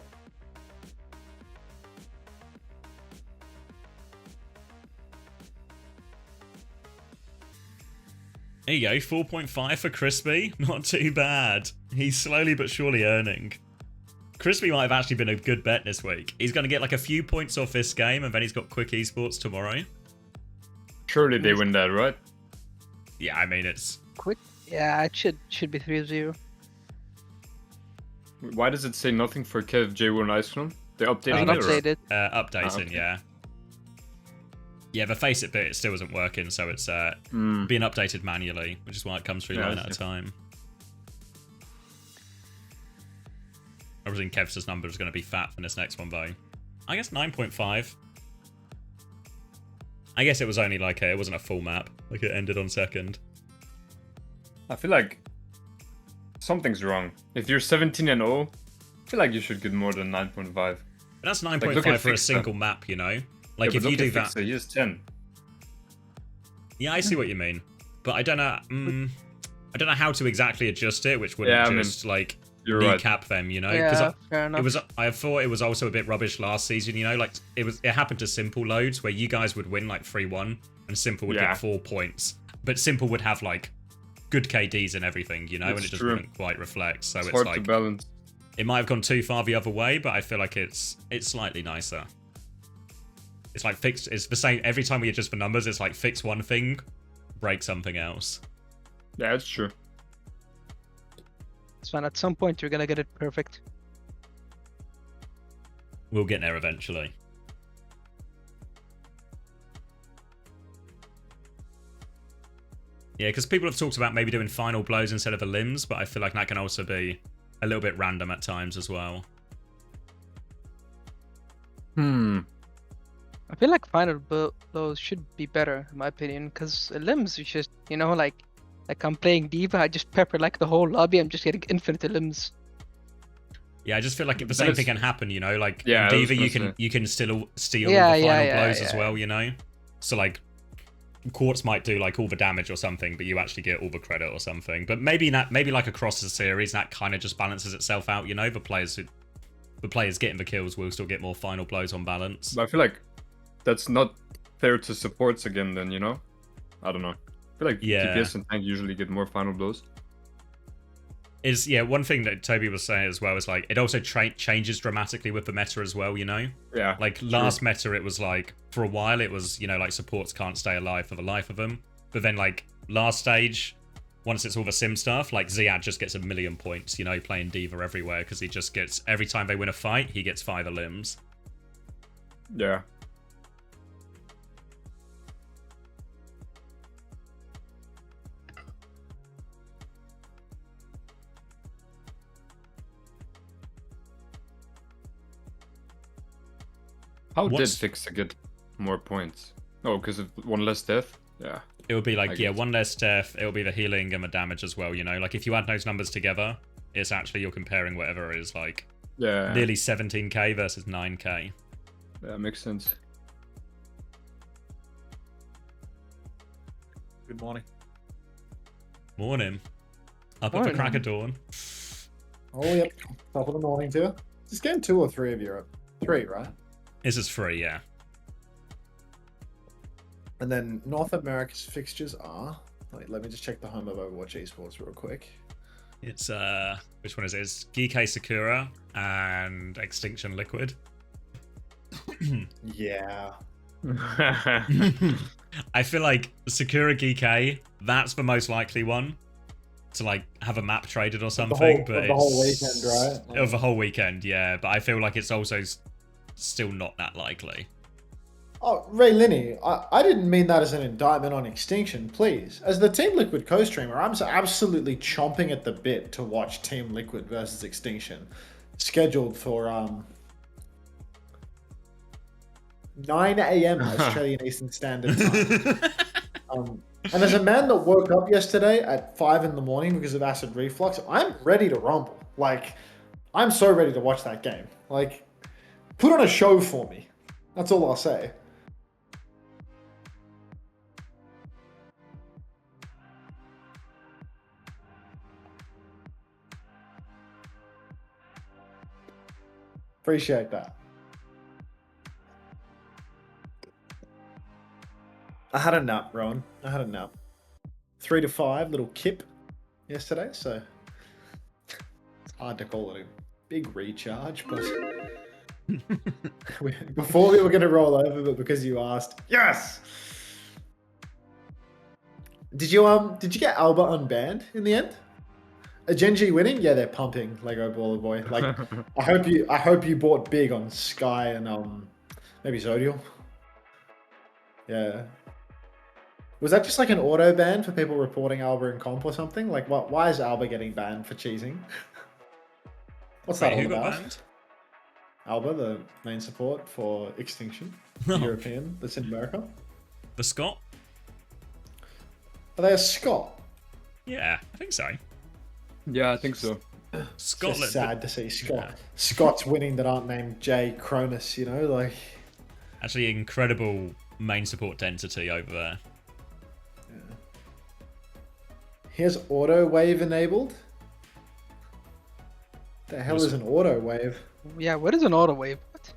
There you go, 4.5 for Crispy. Not too bad. He's slowly but surely earning. Crispy might have actually been a good bet this week. He's going to get like a few points off this game, and then he's got Quick Esports tomorrow. Surely they win that, right? Yeah, I mean, it's... Quick. Yeah, it should be 3-0. Why does it say nothing for Kev, Jwoo, and Ice Cream? They updated Hasn't it? updated. Updating, okay. yeah. Yeah, the face it bit, it still isn't working, so it's being updated manually, which is why it comes through line at a time. I was thinking Kev's number is going to be fat for this next one, though. I guess 9.5. I guess it was only like it wasn't a full map. Like it ended on second. I feel like something's wrong. If you're 17 and 0, I feel like you should get more than 9.5. But that's 9.5 like, for a single map, you know? Like Yeah, if but you look do at that. Fixer, he has 10. Yeah, I see what you mean. But I don't know. I don't know how to exactly adjust it, which wouldn't just like you're right. kneecap them, you know? Yeah, fair enough. I thought it was also a bit rubbish last season, you know? Like it happened to Simple loads where you guys would win like 3-1 and Simple would get 4 points. But Simple would have like good KDs and everything, you know, and it just wouldn't quite reflect. So it's hard like to balance. it might have gone too far the other way, but I feel like it's slightly nicer. It's like fixed. It's the same every time we adjust the numbers. It's like fix one thing, break something else. Yeah, it's true. It's fine. At some point, you're gonna get it perfect. We'll get there eventually. Yeah, because people have talked about maybe doing final blows instead of the limbs, but I feel like that can also be a little bit random at times as well. I feel like final blows should be better, in my opinion, because limbs, you just, you know, like I'm playing Diva, I just pepper like the whole lobby, I'm just getting infinite limbs. Yeah, I just feel like the same thing can happen, you know, like Yeah, in Diva you can still steal Yeah, all the final yeah, blows as well, you know? So like Quartz might do like all the damage or something, but you actually get all the credit or something. But maybe like across the series that kind of just balances itself out, you know, the players getting the kills will still get more final blows on balance. But I feel like that's not fair to supports again then, you know? I don't know. I feel like DPS and tank usually get more final blows. One thing that Toby was saying as well is like it also changes dramatically with the meta as well, you know? Yeah. Like last meta it was like for a while it was, you know, like supports can't stay alive for the life of them. But then like last stage, once it's all the sim stuff, like Ziad just gets 1,000,000 points, you know, playing Diva everywhere because he just gets every time they win a fight, he gets 5 limbs. Yeah. How did Fixer get more points? Oh, because of one less death? Yeah. It would be like, one less death, it'll be the healing and the damage as well, you know? Like, if you add those numbers together, it's actually, you're comparing whatever it is, like, nearly 17k versus 9k. Yeah, makes sense. Good morning. Morning. Up at the crack of dawn. Oh, yep. Top of the morning, too. Is this game 2 or 3 of Europe? 3, right? This is free, yeah. And then North America's fixtures are... Wait, let me just check the home of Overwatch Esports real quick. It's, which one is it? It's GK Sakura and Extinction Liquid. Yeah. I feel like Sakura GK, that's the most likely one to like have a map traded or something. The whole weekend, right? Of the whole weekend, yeah. But I feel like it's also still not that likely. Oh, Ray Linney, I didn't mean that as an indictment on Extinction, please. As the Team Liquid co-streamer, I'm absolutely chomping at the bit to watch Team Liquid versus Extinction. Scheduled for 9 a.m. Australian Eastern Standard Time. And as a man that woke up yesterday at 5 in the morning because of acid reflux, I'm ready to rumble. Like, I'm so ready to watch that game. Like, put on a show for me. That's all I'll say. Appreciate that. I had a nap, Rowan. I had a nap. 3 to 5, little kip yesterday, so it's hard to call it a big recharge, but before we were going to roll over, but because you asked, yes! Did you get Alba unbanned in the end? A Gen.G winning? Yeah, they're pumping Lego Baller Boy. Like, I hope you bought big on Sky and maybe Zodial. Yeah. Was that just like an auto ban for people reporting Alba in comp or something? Like, what? Why is Alba getting banned for cheesing? What's that Wait, all who got about? banned? Alba, the main support for Extinction, the European that's in America. The Scot? Are they a Scot? Yeah, I think so. Yeah, I think so. It's Scotland. just sad to see Yeah. Scots winning that aren't named Jay Cronus, you know, like. Actually, incredible main support density over there. He has auto wave enabled. The hell is an auto wave? Yeah, what is an auto wave? What?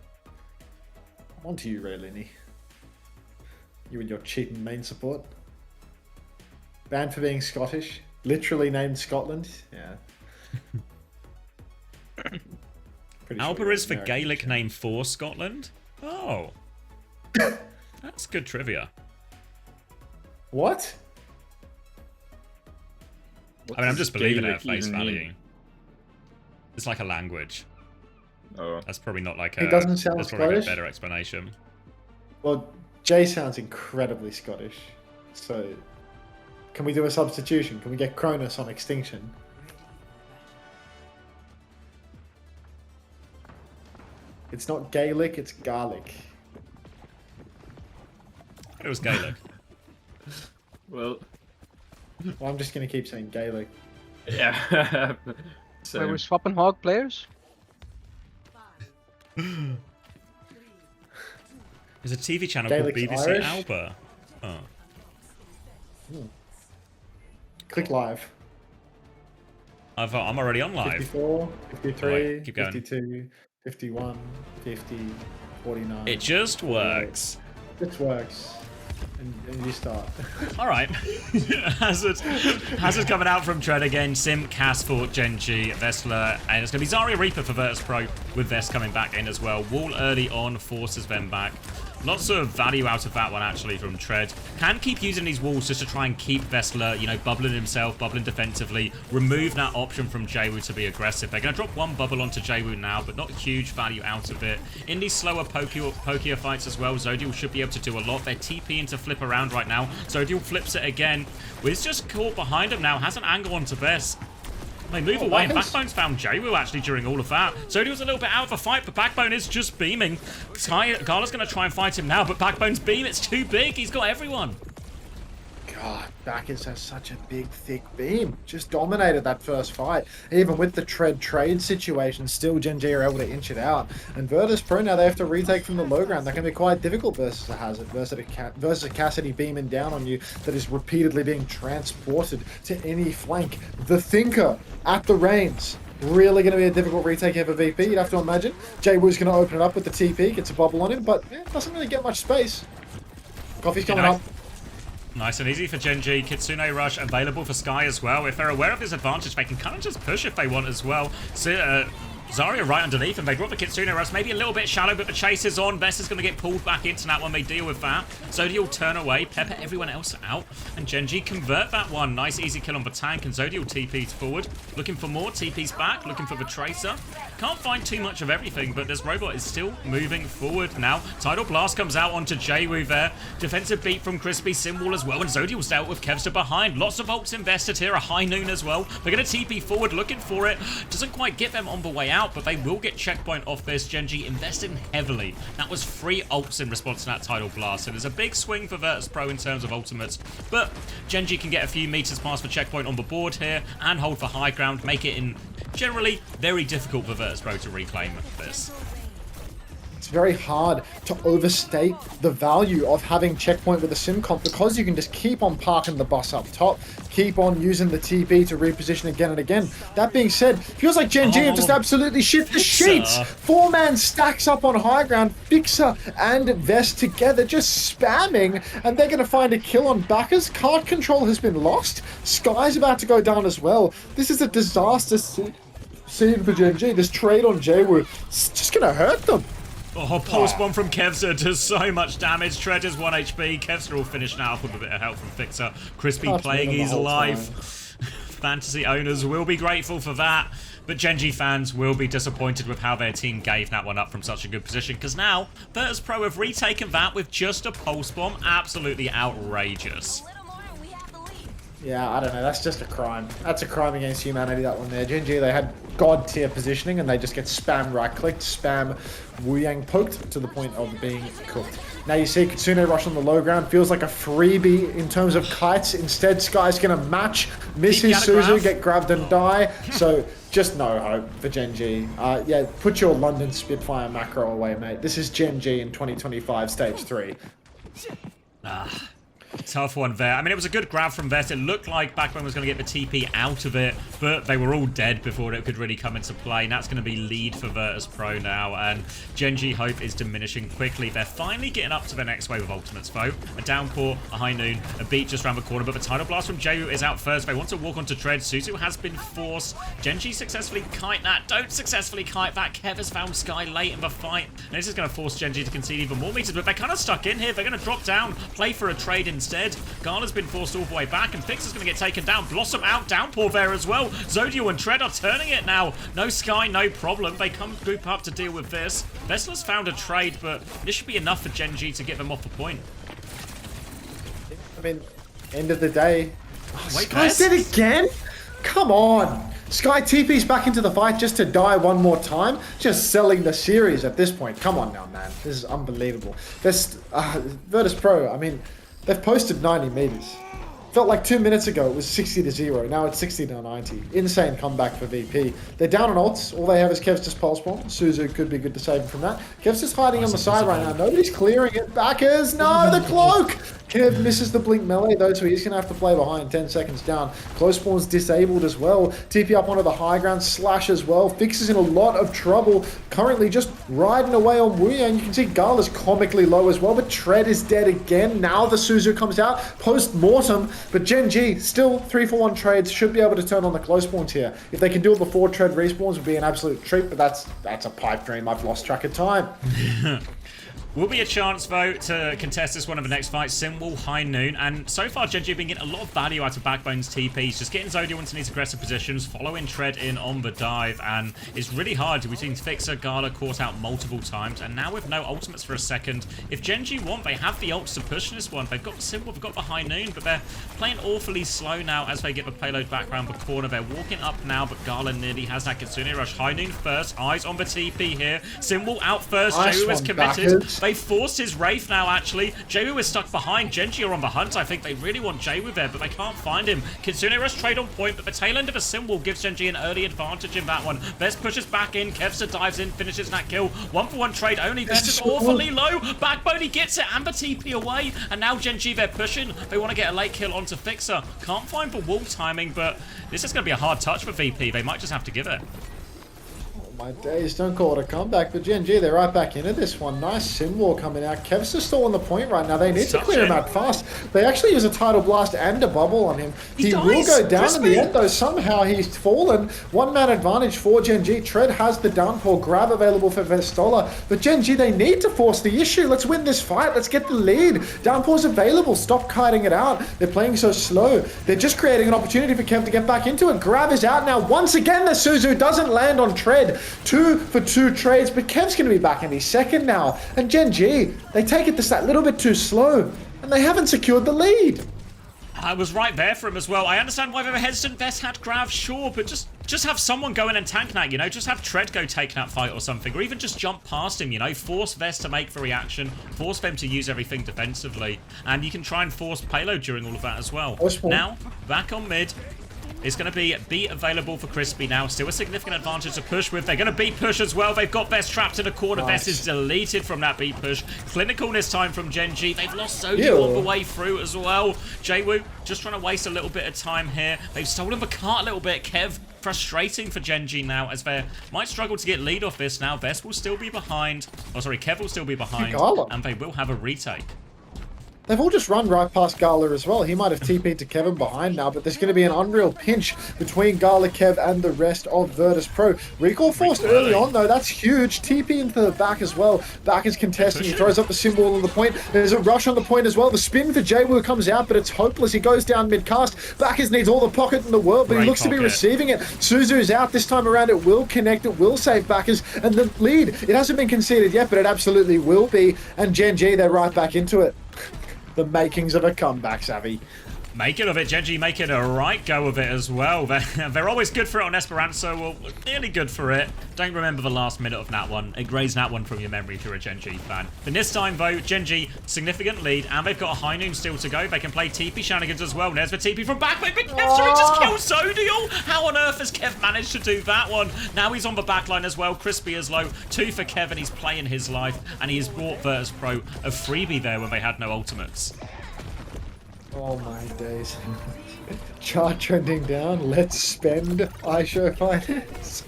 I'm onto you, Ray Linney. You and your cheating main support. Banned for being Scottish. Literally named Scotland. Yeah. Pretty Alba you're is for American, Gaelic so- name for Scotland? Oh. That's good trivia. What? I mean, I'm just believing it at Gaelic face even mean? value. It's like a language. Oh. That's probably not like a. It doesn't sound That's probably like a Scottish. better explanation. Well, Jay sounds incredibly Scottish. So, can we do a substitution? Can we get Cronus on Extinction? It's not Gaelic, it's garlic. It was Gaelic. Well, Well, I'm just going to keep saying Gaelic. yeah. Wait, Same. we're swapping hog players? There's a TV channel Gaelic's called BBC Irish? Alba. Oh. Click live. I'm already on live. 54, 53, Alright, keep going. 52, 51, 50, 49. It just works. It works. And you start. Alright. Hazard coming out from Tread again. Sim, Cass for Gen.G, Vestler, and it's going to be Zarya Reaper for Virtus.pro with Vest coming back in as well. Wall early on, forces them back. Lots of value out of that one, actually, from Tread. Can keep using these walls just to try and keep Vestler, you know, bubbling himself, bubbling defensively. Remove that option from Jaywu to be aggressive. They're going to drop one bubble onto Jaywu now, but not huge value out of it. In these slower pokier fights as well, Zodial should be able to do a lot. They're TPing to flip around right now. Zodial flips it again. Wiz just caught behind him now, has an angle onto Vest. They move away, and Backbone's found Jaywu actually during all of that. Zodial's a little bit out of the fight, but Backbone is just beaming. Gala's going to try and fight him now, but Backbone's beam, it's too big. He's got everyone. God, Bacchus has such a big, thick beam. Just dominated that first fight. Even with the Tread trade situation, still Gen.G are able to inch it out. And Virtus.pro now, they have to retake from the low ground. That can be quite difficult versus a Hazard, versus a Cassidy beaming down on you that is repeatedly being transported to any flank. The Thinker at the reins. Really going to be a difficult retake here for VP, you'd have to imagine. Jaywoo's going to open it up with the TP, gets a bubble on him, but doesn't really get much space. Coffee's coming up. Nice and easy for Gen.G. Kitsune Rush available for Sky as well. If they're aware of this advantage, they can kind of just push if they want as well. So, Zarya right underneath, and they drop the Kitsune Rush. Maybe a little bit shallow, but the chase is on. Best is going to get pulled back into that when they deal with that. Zodial turn away, pepper everyone else out, and Gen.G convert that one. Nice easy kill on the tank, and Zodial TP's forward. Looking for more, TP's back, looking for the Tracer. Can't find too much of everything, but this robot is still moving forward now. Tidal Blast comes out onto Jaywu there. Defensive beat from Crispy Simwall as well, and Zodial's dealt with Kevster behind. Lots of ults invested here, a high noon as well. They're going to TP forward, looking for it. Doesn't quite get them on the way out, but they will get checkpoint off this. Gen.G investing heavily. That was 3 ults in response to that Tidal Blast, so there's a big swing for Virtus.pro in terms of ultimates, but Gen.G can get a few meters past the checkpoint on the board here and hold for high ground, make it in generally very difficult for Virtus.pro to reclaim this. It's very hard to overstate the value of having checkpoint with a sim comp because you can just keep on parking the bus up top, keep on using the TP to reposition again and again. That being said, feels like Gen.G have just absolutely shit the sheets. 4-man stacks up on high ground, Fixer and Vest together just spamming, and they're going to find a kill on Bacchus. Card control has been lost. Sky's about to go down as well. This is a disaster scene for Gen.G. This trade on Jaywu is just going to hurt them. Oh, pulse bomb from Kevster does so much damage. Treasures 1 HP. Kevster all finished now with a bit of help from Fixer. Crispy playing his life. fantasy owners will be grateful for that. But Gen.G fans will be disappointed with how their team gave that one up from such a good position, because now Virtus.pro have retaken that with just a pulse bomb. Absolutely outrageous. Yeah, I don't know. That's just a crime. That's a crime against humanity, that one there. Gen.G, they had god tier positioning and they just get spam right-clicked, spam Wu-Yang poked to the point of being cooked. Now you see Kitsune rush on the low ground. Feels like a freebie in terms of kites. Instead, Sky's going to match, miss his Suzu, get grabbed and die. So just no hope for Gen.G. Yeah, put your London Spitfire macro away, mate. This is Gen.G in 2025 Stage 3. Tough one there. I mean, it was a good grab from Vest. It looked like Backbone was going to get the TP out of it, but they were all dead before it could really come into play. And that's going to be lead for Virtus.pro now, and Gen.G hope is diminishing quickly. They're finally getting up to the next wave of ultimates, though. A downpour, a high noon, a beat just around the corner, but the tidal blast from Jayu is out first. They want to walk onto Tread. Suzu has been forced. Gen.G successfully kite that. Don't successfully kite that. Kev has found Sky late in the fight, and this is going to force Gen.G to concede even more meters, but they're kind of stuck in here. They're going to drop down, play for a trade instead. Gala's been forced all the way back, and Fix is going to get taken down. Blossom out, downpour there as well. Zodio and Tread are turning it now. No Sky, no problem. They come group up to deal with this. Vestler's found a trade, but this should be enough for Gen.G to get them off the point. I mean, end of the day. Wait, Sky did it again? Come on. Sky TP's back into the fight just to die one more time. Just selling the series at this point. Come on now, man. This is unbelievable. Virtus.pro, I mean, they've posted 90 meters. Felt like 2 minutes ago it was 60-0. Now it's 60-90. Insane comeback for VP. They're down on ults. All they have is Kev's just pulse bomb. Suzu could be good to save him from that. Kev's just hiding on the side right now. Nobody's clearing it. Backers, no, the cloak! Kev misses the blink melee though, so he's going to have to play behind. 10 seconds down. Close spawn's disabled as well. TP up onto the high ground. Slash as well. Fix is in a lot of trouble. Currently just riding away on Wuya, and you can see Gala's comically low as well, but Tread is dead again. Now the Suzu comes out post-mortem, but Gen.G still 3-for-1 trades. Should be able to turn on the close spawns here. If they can do it before Tread respawns, would be an absolute treat, but that's a pipe dream. I've lost track of time. Will be a chance, though, to contest this one of the next fights. Simwall, High Noon, and so far Gen.G have been getting a lot of value out of Backbone's TPs, just getting Zodio into these aggressive positions, following Tread in on the dive, and it's really hard. We've seen Fixer, Gala caught out multiple times, and now with no ultimates for a second, if Gen.G want, they have the ults to push this one. They've got the Simwall, they've got the High Noon, but they're playing awfully slow now as they get the payload back around the corner. They're walking up now, but Gala nearly has that Kitsune rush. High Noon first, eyes on the TP here. Simwall out first, Nice Jayu is one, committed. backers. They forced his Wraith now, actually. Jayu is stuck behind. Gen.G are on the hunt. I think they really want Jayu there, but they can't find him. Kitsune rush trade on point, but the tail end of a Simwall gives Gen.G an early advantage in that one. Vest pushes back in. Kevster dives in, finishes that kill. 1-for-1 trade only. Vest is awfully low. Backbone, he gets it, and the TP away. And now Gen.G, they're pushing. They want to get a late kill onto Fixer. Can't find the wall timing, but this is going to be a hard touch for VP. They might just have to give it. My days, don't call it a comeback, but Gen.G, they're right back into this one. Nice Simwall coming out. Kev's just still on the point right now. They need to clear him out fast. They actually use a tidal blast and a bubble on him. He will go down in the end, though. Somehow he's fallen. One-man advantage for Gen.G. Tread has the downpour grab available for Vestola, but Gen.G, they need to force the issue. Let's win this fight. Let's get the lead. Downpour's available. Stop kiting it out. They're playing so slow. They're just creating an opportunity for Kev to get back into it. Grab is out now. Once again, the Suzu doesn't land on Tread. 2-for-2 trades, but Kev's going to be back any second now. And Gen.G, they take it just that little bit too slow, and they haven't secured the lead. I was right there for him as well. I understand why they were hesitant. Vest had Grav, sure, but just have someone go in and tank that, you know? Just have Tread go take that fight or something, or even just jump past him, you know? Force Vest to make the reaction, force them to use everything defensively, and you can try and force payload during all of that as well. Now, back on mid. It's going to be beat available for Crispy now. Still a significant advantage to push with. They're going to beat push as well. They've got Vest trapped in a corner. Nice. Vest is deleted from that beat push. Clinical this time from Gen.G. They've lost Zodio all the way through as well. Jayu just trying to waste a little bit of time here. They've stolen the cart a little bit. Kev, frustrating for Gen.G now as they might struggle to get lead off this now. Vest will still be behind. Oh, sorry, Kev will still be behind. And they will have a retake. They've all just run right past Gala as well. He might have TP'd to Kevin behind now, but there's going to be an unreal pinch between Gala, Kev, and the rest of Virtus.pro. Recall forced early on, though. That's huge. TP into the back as well. Back is contesting. He throws up the symbol on the point. There's a rush on the point as well. The spin for Jwoo comes out, but it's hopeless. He goes down mid-cast. Backers needs all the pocket in the world, but he looks to be receiving it. Suzu's out. This time around, it will connect. It will save Backers. And the lead, it hasn't been conceded yet, but it absolutely will be. And Gen.G, they're right back into it. The makings of a comeback, Savvy. Making of it, Gen.G making a right go of it as well. They're always good for it on Esperanto, well, nearly good for it. Don't remember the last minute of that one. Erase that one from your memory if you're a Gen.G fan. But this time, though, Gen.G, significant lead, and they've got a high noon still to go. They can play TP shenanigans as well. There's the TP from backline, but Kev sorry, just killed Zodial! How on earth has Kev managed to do that one? Now he's on the backline as well. Crispy is low. 2 for Kev, and he's playing his life, and he has brought Virtus.pro a freebie there when they had no ultimates. Oh my days. Chart trending down. Let's spend iShow finance.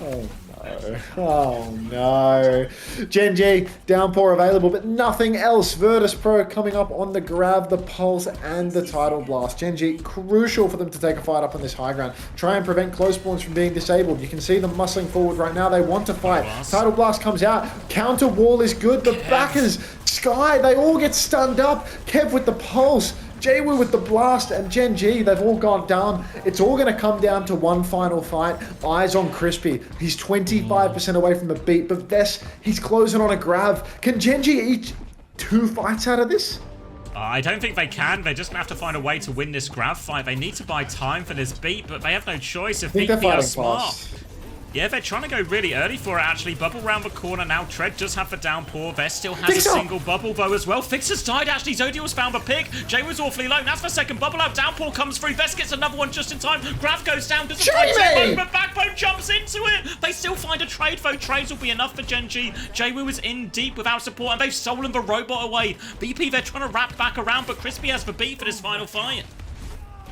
Oh no. Oh no. Gen.G, downpour available, but nothing else. Virtus.pro coming up on the grab, the pulse, and the title blast. Gen.G, crucial for them to take a fight up on this high ground. Try and prevent close spawns from being disabled. You can see them muscling forward right now. They want to fight. Title blast comes out. Counter wall is good. The backers, Sky, they all get stunned up. Kev with the pulse. Jwoo with the blast, and Gen.G, they've all gone down. It's all going to come down to one final fight. Eyes on Crispy. He's 25% away from the beat, but Vess, he's closing on a grab. Can Gen.G eat 2 fights out of this? I don't think they can. They're just going to have to find a way to win this grab fight. They need to buy time for this beat, but they have no choice if VP are smart. Yeah, they're trying to go really early for it, actually. Bubble round the corner now. Tread does have the downpour. Vest still has a single bubble, though, as well. Fixer's died, actually. Zodial's found the pick. Jay was awfully low. That's the second bubble out. Downpour comes through. Vest gets another one just in time. Grab goes down. Doesn't find Jay, but Backbone jumps into it. They still find a trade, though. Trades will be enough for Gen.G. Jwoo is in deep without support, and they've stolen the robot away. BP, they're trying to wrap back around, but Crispy has the beat for this final fight.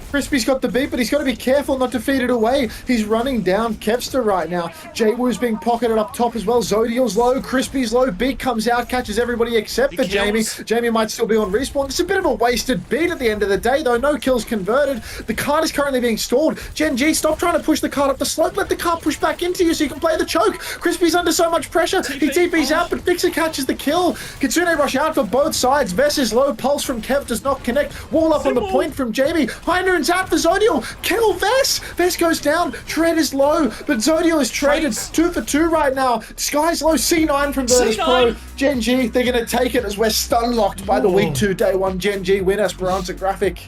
Crispy's got the beat, but he's got to be careful not to feed it away. He's running down Kevster right now. Jwoo's being pocketed up top as well. Zodial's low, Crispy's low. Beat comes out, catches everybody except for Jamie. Jamie might still be on respawn. It's a bit of a wasted beat at the end of the day, though. No kills converted. The card is currently being stalled. Gen.G, stop trying to push the card up the slope. Let the card push back into you so you can play the choke. Crispy's under so much pressure. He TP's out, but Fixer catches the kill. Kitsune rush out for both sides. Vess is low. Pulse from Kev does not connect. Wall up on the point from Jamie. High out for Zodial. Kill Vess. Vess goes down. Tread is low, but Zodial is traded 2 for 2 right now. Sky's low. C9 from Virtus.pro. Gen.G, they're going to take it as we're stun locked by the week 2 day 1 Gen.G win Esperanto graphic.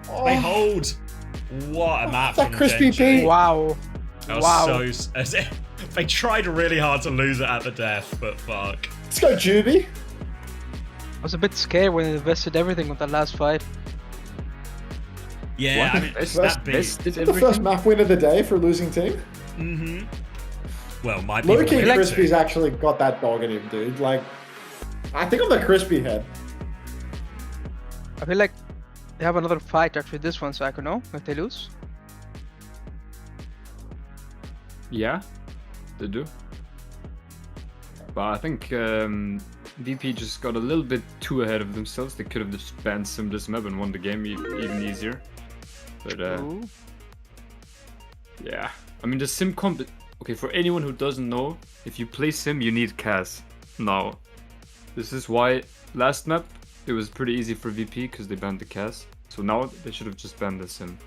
Oh. They hold. What a map that from Crispy Gen.G. P. Wow. That was so... They tried really hard to lose it at the death, but fuck. Let's go, Juby. I was a bit scared when they invested everything with that last fight. Yeah, I mean, that beat. Is it the first map win of the day for a losing team? Mm-hmm. Well, might be. Low-key Crispy's actually got that dog in him, dude. Like, I think I'm the Crispy head. I feel like they have another fight after this one, so I can know if they lose. Yeah, they do. But I think VP just got a little bit too ahead of themselves. They could have just banned Sim this map and won the game even easier. But yeah, I mean the Sim comp. Okay, for anyone who doesn't know, if you play Sim, you need Cas. Now, this is why last map it was pretty easy for VP because they banned the Cas. So now they should have just banned the Sim.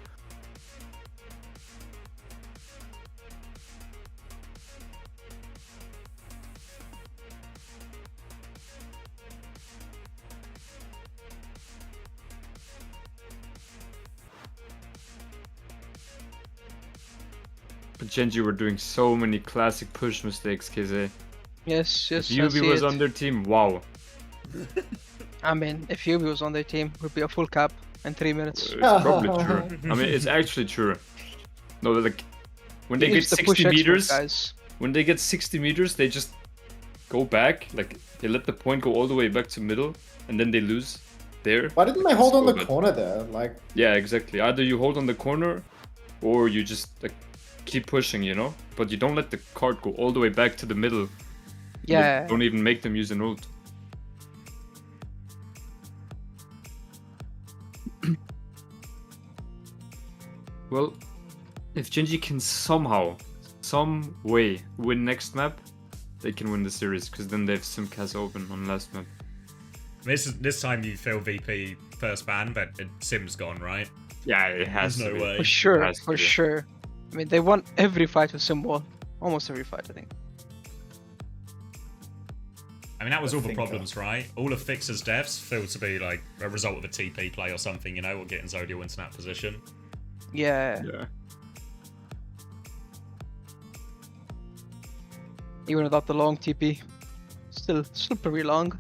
But Gen.G were doing so many classic push mistakes, KZ. Yes, If Yubi was on their team, wow. I mean, if Yubi was on their team, it would be a full cap in 3 minutes. It's probably true. I mean, it's actually true. No, like, when they get 60 meters, when they get 60 meters, they just go back, like, they let the point go all the way back to middle, and then they lose there. Why didn't they hold on the corner there? Like, yeah, exactly. Either you hold on the corner, or you just, like, keep pushing, you know? But you don't let the card go all the way back to the middle. Yeah. Don't even make them use an ult. Well, if Gen.G can somehow, some way win next map, they can win the series, because then they have Simcast open on last map. This time you feel VP first ban, but Sim's gone, right? Yeah, it has There's to no be. way. For sure, has to for be. sure. I mean, they won every fight with Symbol. Almost every fight, I think. I mean, that was all the think problems, right? All of Fixer's deaths feel to be like a result of a TP play or something, you know, or getting Zodiel into that position. Yeah. Yeah. Even without the long TP. Still pretty long.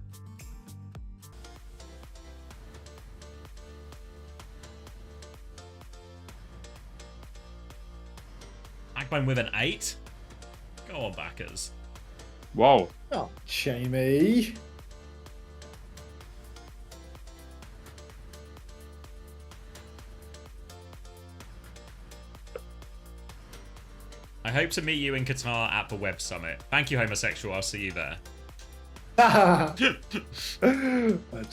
Backbone with an 8? Go on, backers. Wow. Oh, Jamie. I hope to meet you in Qatar at the Web Summit. Thank you, homosexual. I'll see you there. That's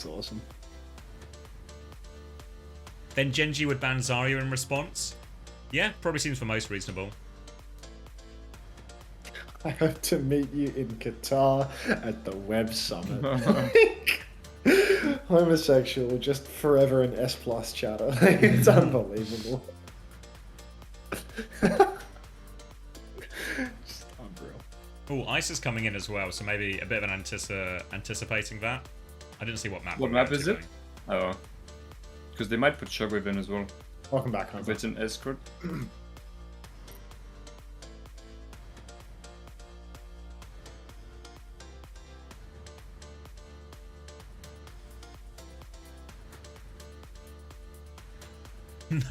awesome. Then Gen.G would ban Zarya in response? Yeah, probably seems the most reasonable. I hope to meet you in Qatar at the Web Summit. Homosexual, just forever an S+ chatter. It's unbelievable. Just unreal. Oh, Ice is coming in as well, so maybe a bit of an anticipating that. I didn't see what map. What we were map is it? going. Oh. Because they might put Shockwave in as well. Welcome back, If Hunter. it's an escort.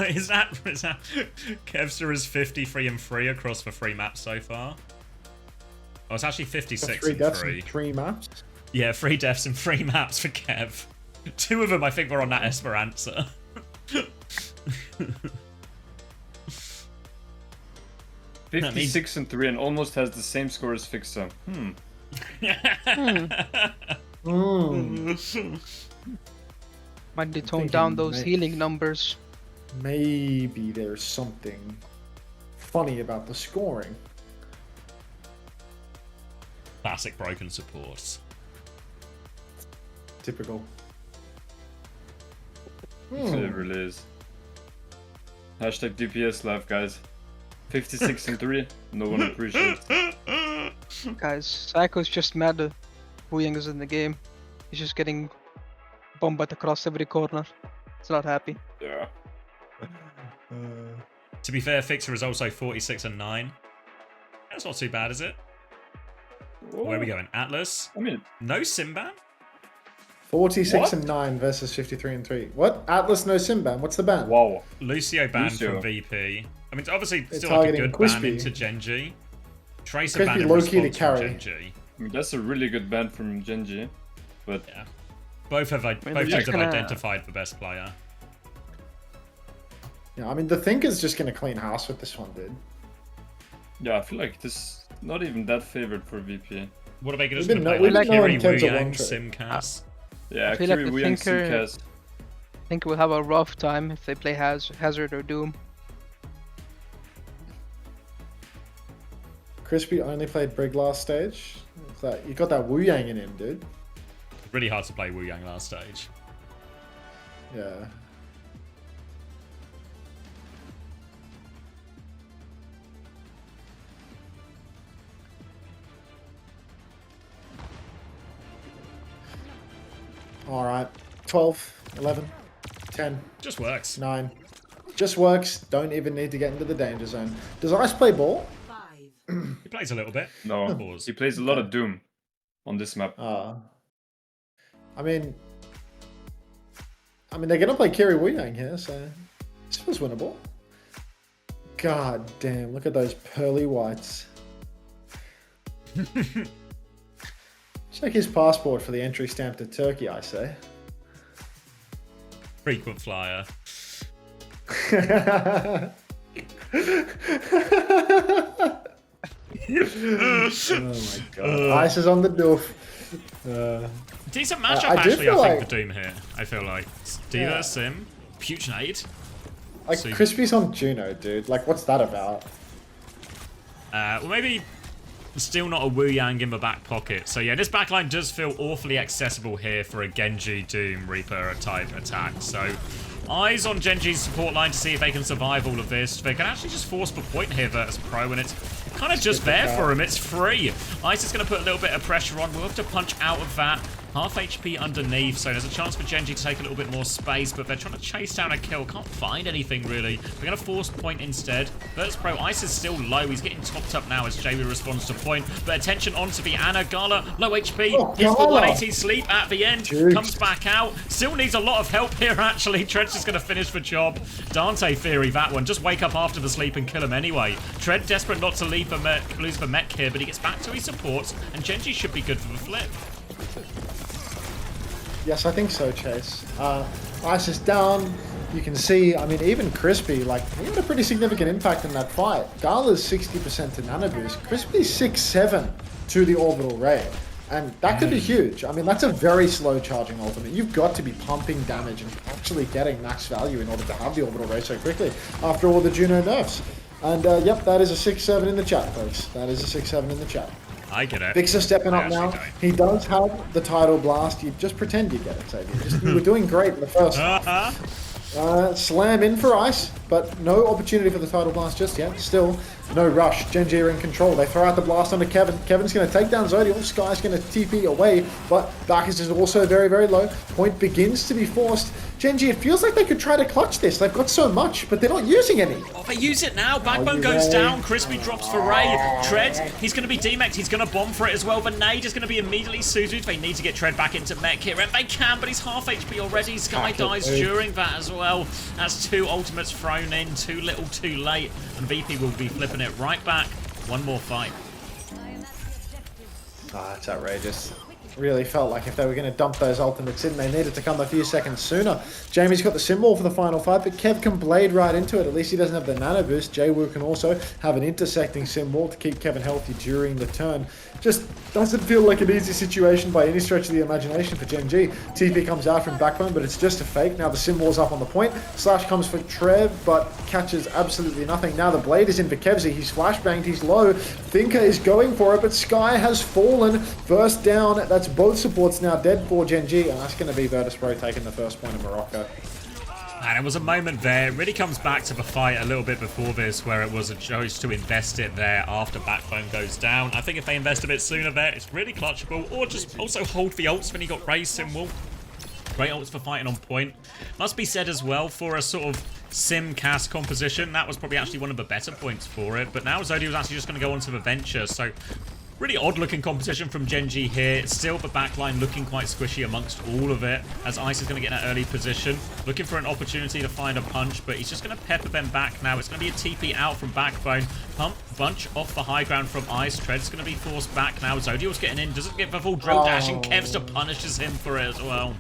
is that Kevster is 53 and 3 across the 3 maps so far? Oh, it's actually 56 3 and deaths 3. and 3 maps. Yeah, 3 deaths and 3 maps for Kev. 2 of them I think were on that Esperanza. 56 and 3 and almost has the same score as Fixer. Might be tone thinking down those may- healing numbers. Maybe there's something funny about the scoring. Classic broken supports. Typical. It really is. Hashtag DPS live, guys. 56 and 3. No one appreciates. Guys, Psycho's just mad that Wu Yang is in the game. He's just getting bombed across every corner. He's not happy. Yeah. To be fair, Fixer is also 46 and 9. That's not too bad, is it? Where are we going? Atlas? I mean, No Simban? 46 What? and 9 versus 53 and 3. What? Atlas no Simban. What's the ban? wow. Lucio banned Lucio. from VP. I mean, it's obviously They're still like a targeting good ban Crispy. into Gen.G. Tracer Crispy ban in low-key to response from carry. Gen.G. I mean, that's a really good ban from Gen.G. But Yeah. Both have they're both teams just have gonna- identified the best player. Yeah, I mean, the Thinker's just going to clean house with this one, dude. yeah, I feel like this is not even that favored for VP. What are they just We've going to been play? we've Like been knowing Kiri, Wu Ken's a Yang, one trick. Simcast? Yeah, I feel like Kiri, the Wu Yang, Thinker- Simcast. I think we'll have a rough time if they play Hazard or Doom. Crispy only played Brig last stage. It's like, you got that Wu Yang in him, dude. Really hard to play Wu Yang last stage. Yeah. Alright. 12, 11, 10, Just works. 9. Just works. Don't even need to get into the danger zone. Does Ice play ball? He plays a little bit. No, Pause. he plays a lot of Doom on this map. I mean, they're gonna play Kiri Wu Yang here, so this feels winnable. God damn! Look at those pearly whites. Check his passport for the entry stamp to Turkey, I say. Frequent flyer. Oh my god! Ice is on the doof. Decent matchup, I do actually, feel I think, like- for Doom here. I feel like. Diva, Yeah. Sim, Pugnade. Like, So Crispy's on Juno, dude. Like, what's that about? well, maybe still not a Wu Yang in the back pocket. So yeah, this backline does feel awfully accessible here for a Gen.G Doom Reaper type attack. So eyes on Gen.G's support line to see if they can survive all of this. They can actually just force the point here, Virtus.pro, and it's kind of just there for him. It's free. Ice is going to put a little bit of pressure on. We'll have to punch out of that. Half HP underneath, so there's a chance for Gen.G to take a little bit more space, but they're trying to chase down a kill. Can't find anything, really. They're going to force point instead. Virtus.pro, Ice is still low. He's getting topped up now as JW responds to point, but attention onto the Ana. Gala, low HP. Gets the 180 sleep at the end. Jeez. Comes back out. Still needs a lot of help here, actually. Tread's just going to finish the job. Dante theory, that one. Just wake up after the sleep and kill him anyway. Tread desperate not to lose the mech here, but he gets back to his supports, and Gen.G should be good for the flip. Yes, I think so, Chase. Ice is down. You can see, I mean, even Crispy, like, he had a pretty significant impact in that fight. Gala's 60% to Nano Boost. Crispy's 6-7 to the Orbital Ray. And that could be huge. I mean, that's a very slow charging ultimate. You've got to be pumping damage and actually getting max value in order to have the Orbital Ray so quickly after all the Juno nerfs. And, yep, that is a 6-7 in the chat, folks. That is a 6-7 in the chat. I get it. Vixer stepping up now. He does have the Tidal Blast. You just pretend you get it, Xavier. You were doing great in the first half. Slam in for Ice, but no opportunity for the Tidal Blast just yet. Still, no rush. Gen.G are in control. They throw out the blast onto Kevin. Kevin's going to take down Zodial. Sky's going to TP away, but Bacchus is also very, very low. Point begins to be forced. Gen.G, it feels like they could try to clutch this. They've got so much, but they're not using any. Oh, they use it now. Backbone goes down. Crispy drops for Ray. Tread, he's going to be demeched. He's going to bomb for it as well. The nade is going to be immediately suited. They need to get Tread back into mech here, and they can, but he's half HP already. Sky dies during that as well. That's two ultimates thrown in. Too little, too late. And VP will be flipping it right back. One more fight. Ah, it's outrageous. Really felt like if they were going to dump those ultimates in, they needed to come a few seconds sooner. Jamie's got the symbol for the final fight, but Kev can blade right into it. At least he doesn't have the nano boost. Jwoo can also have an intersecting symbol to keep Kevin healthy during the turn. Just doesn't feel like an easy situation by any stretch of the imagination for Gen.G. TP comes out from Backbone, but it's just a fake. Now the symbol's up on the point. Slash comes for Trev, but catches absolutely nothing. Now the blade is in for Kevzy. He's flashbanged, he's low. Thinker is going for it, but Sky has fallen. First down, that's both supports now dead for Gen.G, and that's going to be Virtus.pro taking the first point in Morocco. And it was a moment there. It really comes back to the fight a little bit before this, where it was a choice to invest it there after Backbone goes down. I think if they invest a bit sooner there, it's really clutchable. Or just also hold the ults when he got Ray's symbol. Great ults for fighting on point. Must be said as well, for a sort of sim cast composition, that was probably actually one of the better points for it. But now Zodi was actually just going to go onto the Venture, so really odd-looking competition from Gen.G here. It's still the backline looking quite squishy amongst all of it, as Ice is going to get in an early position, looking for an opportunity to find a punch, but he's just going to pepper them back now. It's going to be a TP out from Backbone. Pump bunch off the high ground from Ice. Tread's going to be forced back now. Zodiel's getting in, doesn't get the full drill dash, and Kevster punishes him for it as well.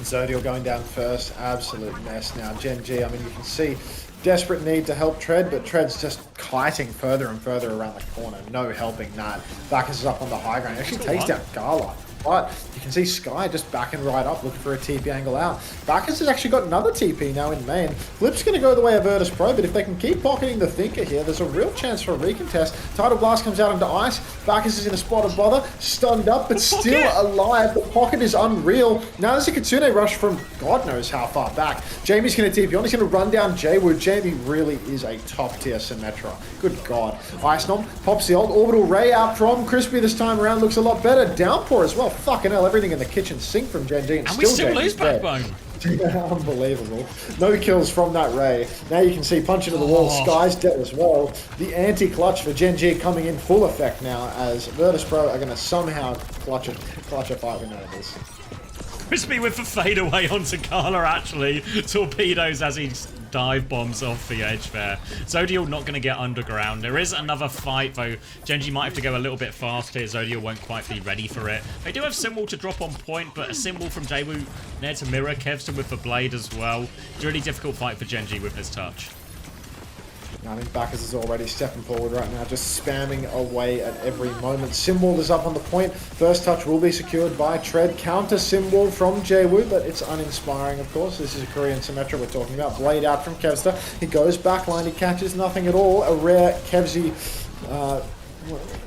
Zodiel going down first, absolute mess now. Gen.G, I mean, you can see desperate need to help Tread, but Tread's just kiting further and further around the corner. No helping that. Bacchus is up on the high ground. He actually takes down Gala. But you can see Sky just backing right up, looking for a TP angle out. Bacchus has actually got another TP now in main. Flip's going to go the way of Virtus.pro, but if they can keep pocketing the Thinker here, there's a real chance for a recontest. Tidal Blast comes out into Ice. Bacchus is in a spot of bother, stunned up, but still alive. The pocket is unreal. Now there's a Kitsune rush from God knows how far back. Jamie's going to TP on. He's going to run down Jwoo. Jamie really is a top-tier Symmetra. Good God. Ice Nom pops the old Orbital Ray out from Crispy this time around. Looks a lot better. Downpour as well. Fucking hell, everything in the kitchen sink from Gen.G. And we still lose Backbone. Unbelievable. No kills from that Ray. Now you can see punch into the wall. Sky's dead as well. The anti-clutch for Gen.G coming in full effect now, as Virtus.pro are going to somehow clutch a 5-0 this. Crispy with the fadeaway onto Gala, actually. Torpedoes as he dive bombs off the edge there. Zodiel not going to get underground. There is another fight, though. Gen.G might have to go a little bit fast here. Zodiel won't quite be ready for it. They do have symbol to drop on point, but a symbol from Jwoo there to mirror. Kevston with the blade as well. It's a really difficult fight for Gen.G with this touch. I mean, Bacchus is already stepping forward right now, just spamming away at every moment. Simwall is up on the point. First touch will be secured by Tread. Counter Simwall from Jaewoo, but it's uninspiring, of course. This is a Korean Symmetra we're talking about. Blade out from Kevster. He goes backline. He catches nothing at all. A rare Kevzy...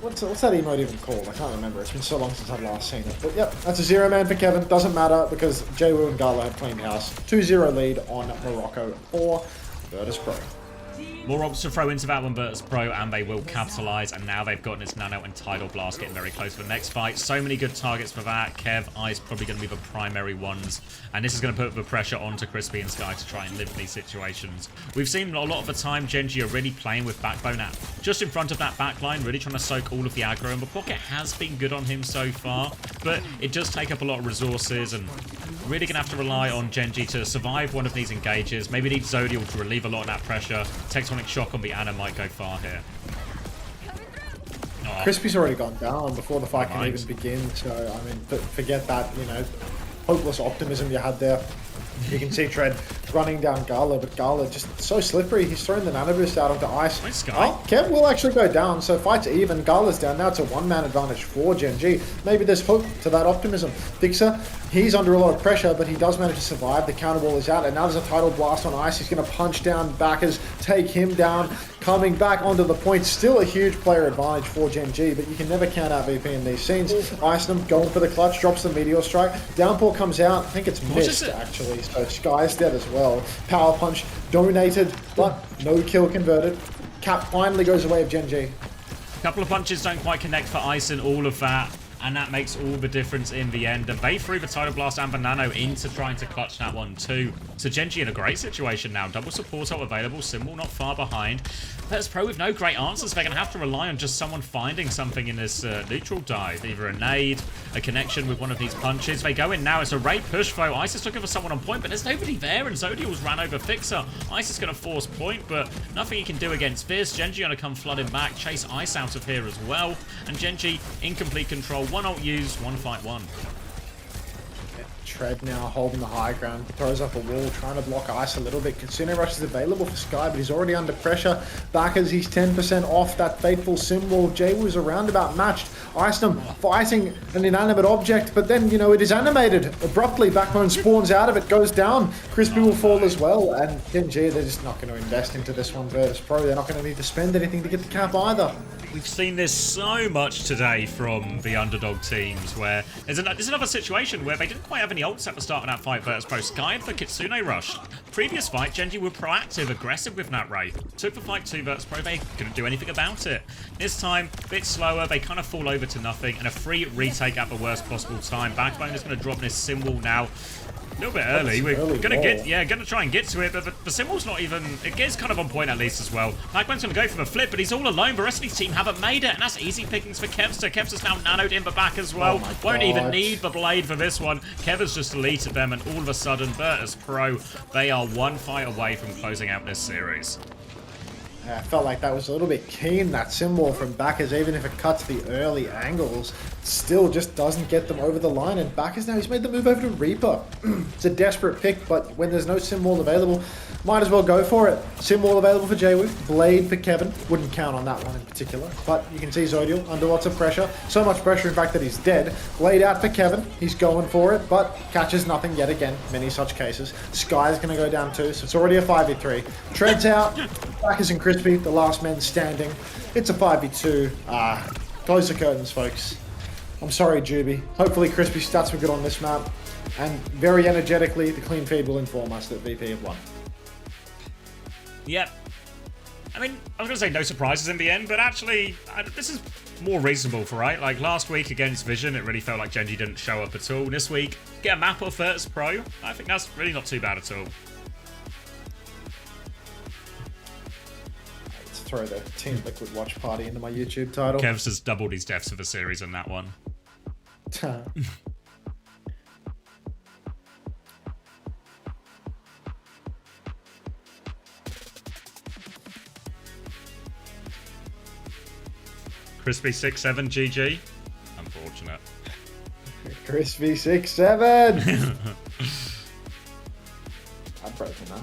what's that emote even called? I can't remember. It's been so long since I've last seen it. But yep, that's a 0-man for Kevin. Doesn't matter because Jaewoo and Gala have cleaned house. 2-0 lead on Morocco for Virtus.pro. More opts to throw into that one, Virtus.pro, and they will capitalise. And now they've gotten its Nano and Tidal Blast getting very close for the next fight. So many good targets for that. Kev, Ice probably going to be the primary ones. And this is going to put the pressure onto Crispy and Sky to try and live in these situations. We've seen a lot of the time Gen.G are really playing with Backbone at just in front of that backline, really trying to soak all of the aggro. And the pocket has been good on him so far, but it does take up a lot of resources, and really going to have to rely on Gen.G to survive one of these engages. Maybe need Zodial to relieve a lot of that pressure. Tectonic Shock on the Ana might go far here. Oh. Crispy's already gone down before the fight can even begin, so I mean, forget that, you know, hopeless optimism you had there. You can see Tread running down Gala, but Gala just so slippery. He's throwing the Nano Boost out onto Ice. Nice Sky. Oh, Kev will actually go down, so fight's even. Gala's down. Now it's a one-man advantage for Gen.G. Maybe there's hope to that optimism. Fixer, he's under a lot of pressure, but he does manage to survive. The counter ball is out, and now there's a Tidal Blast on Ice. He's going to punch down Backers, take him down. Coming back onto the point, still a huge player advantage for Gen.G, but you can never count out VP in these scenes. Icenum going for the clutch, drops the Meteor Strike. Downpour comes out, I think it's missed actually, so Sky's dead as well. Power Punch donated, but no kill converted. Cap finally goes away of Gen.G. A couple of punches don't quite connect for Ice and all of that. And that makes all the difference in the end. And they threw the Tidal Blast and Banano into trying to clutch that one too. So Gen.G in a great situation now. Double support out available. Symbol not far behind. Virtus.pro with no great answers. They're going to have to rely on just someone finding something in this neutral dive. Either a nade, a connection with one of these punches. They go in now. It's a raid push though. Ice is looking for someone on point, but there's nobody there. And Zodial's ran over Fixer. Ice is going to force point, but nothing he can do against this. Gen.G going to come flooding back. Chase Ice out of here as well. And Gen.G in complete control. One ult used, one fight won. Tread now holding the high ground, throws up a wall, trying to block Ice a little bit. Kitsune Rush is available for Sky, but he's already under pressure. Back as he's 10% off that fateful symbol. Jaewoo's around about matched. Icenum fighting an inanimate object, but then, you know, it is animated. Abruptly, Backbone spawns out of it, goes down. Crispy will fall as well, and Gen.G, they're just not going to invest into this one. Virtus.pro, they're not going to need to spend anything to get the cap either. We've seen this so much today from the underdog teams, where there's another situation where they didn't quite have any ults at the start of that fight. Virtus.pro Sky for Kitsune Rush. Previous fight, Gen.G were proactive, aggressive with that raid. Took the fight to Virtus.pro, they couldn't do anything about it. This time, a bit slower, they kind of fall over to nothing, and a free retake at the worst possible time. Backbone is going to drop this symbol now. A little bit early. We're gonna try and get to it, but the symbol's not even. It gets kind of on point at least as well. Backbone's gonna go for the flip, but he's all alone. The rest of his team haven't made it, and that's easy pickings for Kevster. Kevster's now nanoed in the back as well. Won't even need the blade for this one. Kevin's just deleted them, and all of a sudden, Virtus.pro, they are one fight away from closing out this series. I felt like that was a little bit keen, that symbol from Backers, even if it cuts the early angles, still just doesn't get them over the line. And Backers now, he's made the move over to Reaper. It's a desperate pick, but when there's no symbol available, might as well go for it. Symbol available for Jaewoo, blade for Kevin. Wouldn't count on that one in particular, but you can see Zodial under lots of pressure. So much pressure, in fact, that he's dead. Blade out for Kevin. He's going for it, but catches nothing yet again. Many such cases. Sky's going to go down too, so it's already a 5v3. Treads out. Backers and Crispy, the last men standing. It's a 5v2. Close the curtains, folks. I'm sorry, Juby. Hopefully Crispy's stats were good on this map. And very energetically, the clean feed will inform us that VP have won. Yep. I mean, I was going to say no surprises in the end, but actually, this is more reasonable for, right? Like, last week against Vision, it really felt like Gen.G didn't show up at all. This week, get a map off Virtus.pro. I think that's really not too bad at all. Let's throw the Team Liquid watch party into my YouTube title. Kev's has doubled his deaths of the series in that one. Crispy 6-7 GG. Unfortunate. Crispy 6-7. I'd broken that.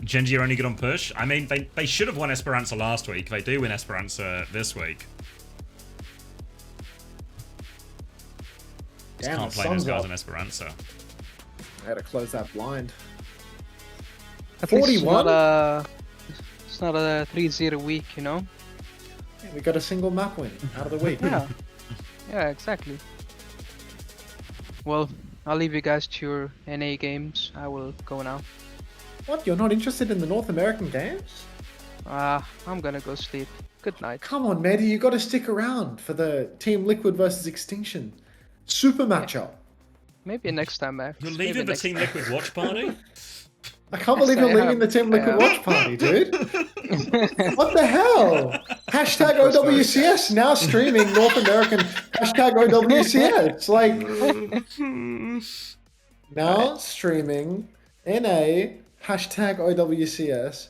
Gen.G are only good on push. I mean, they should have won Esperanza last week. They do win Esperanza this week. Just Damn, can't the play those sun's guys up. on Esperanza. I had to close that blind. At least 41? It's not a 3-0 week, you know? Yeah, we got a single map win out of the week. Yeah. Yeah, exactly. Well, I'll leave you guys to your NA games. I will go now. What? You're not interested in the North American games? I'm gonna go sleep. Good night. Come on, matey, you got to stick around for the Team Liquid versus Extinction super matchup. Maybe next time, Max. You're leaving the Team Liquid watch party? I can't believe you're leaving the Team Liquid watch party, dude. What the hell? Hashtag OWCS now streaming North American. Hashtag OWCS. Like, now streaming NA. Hashtag OWCS.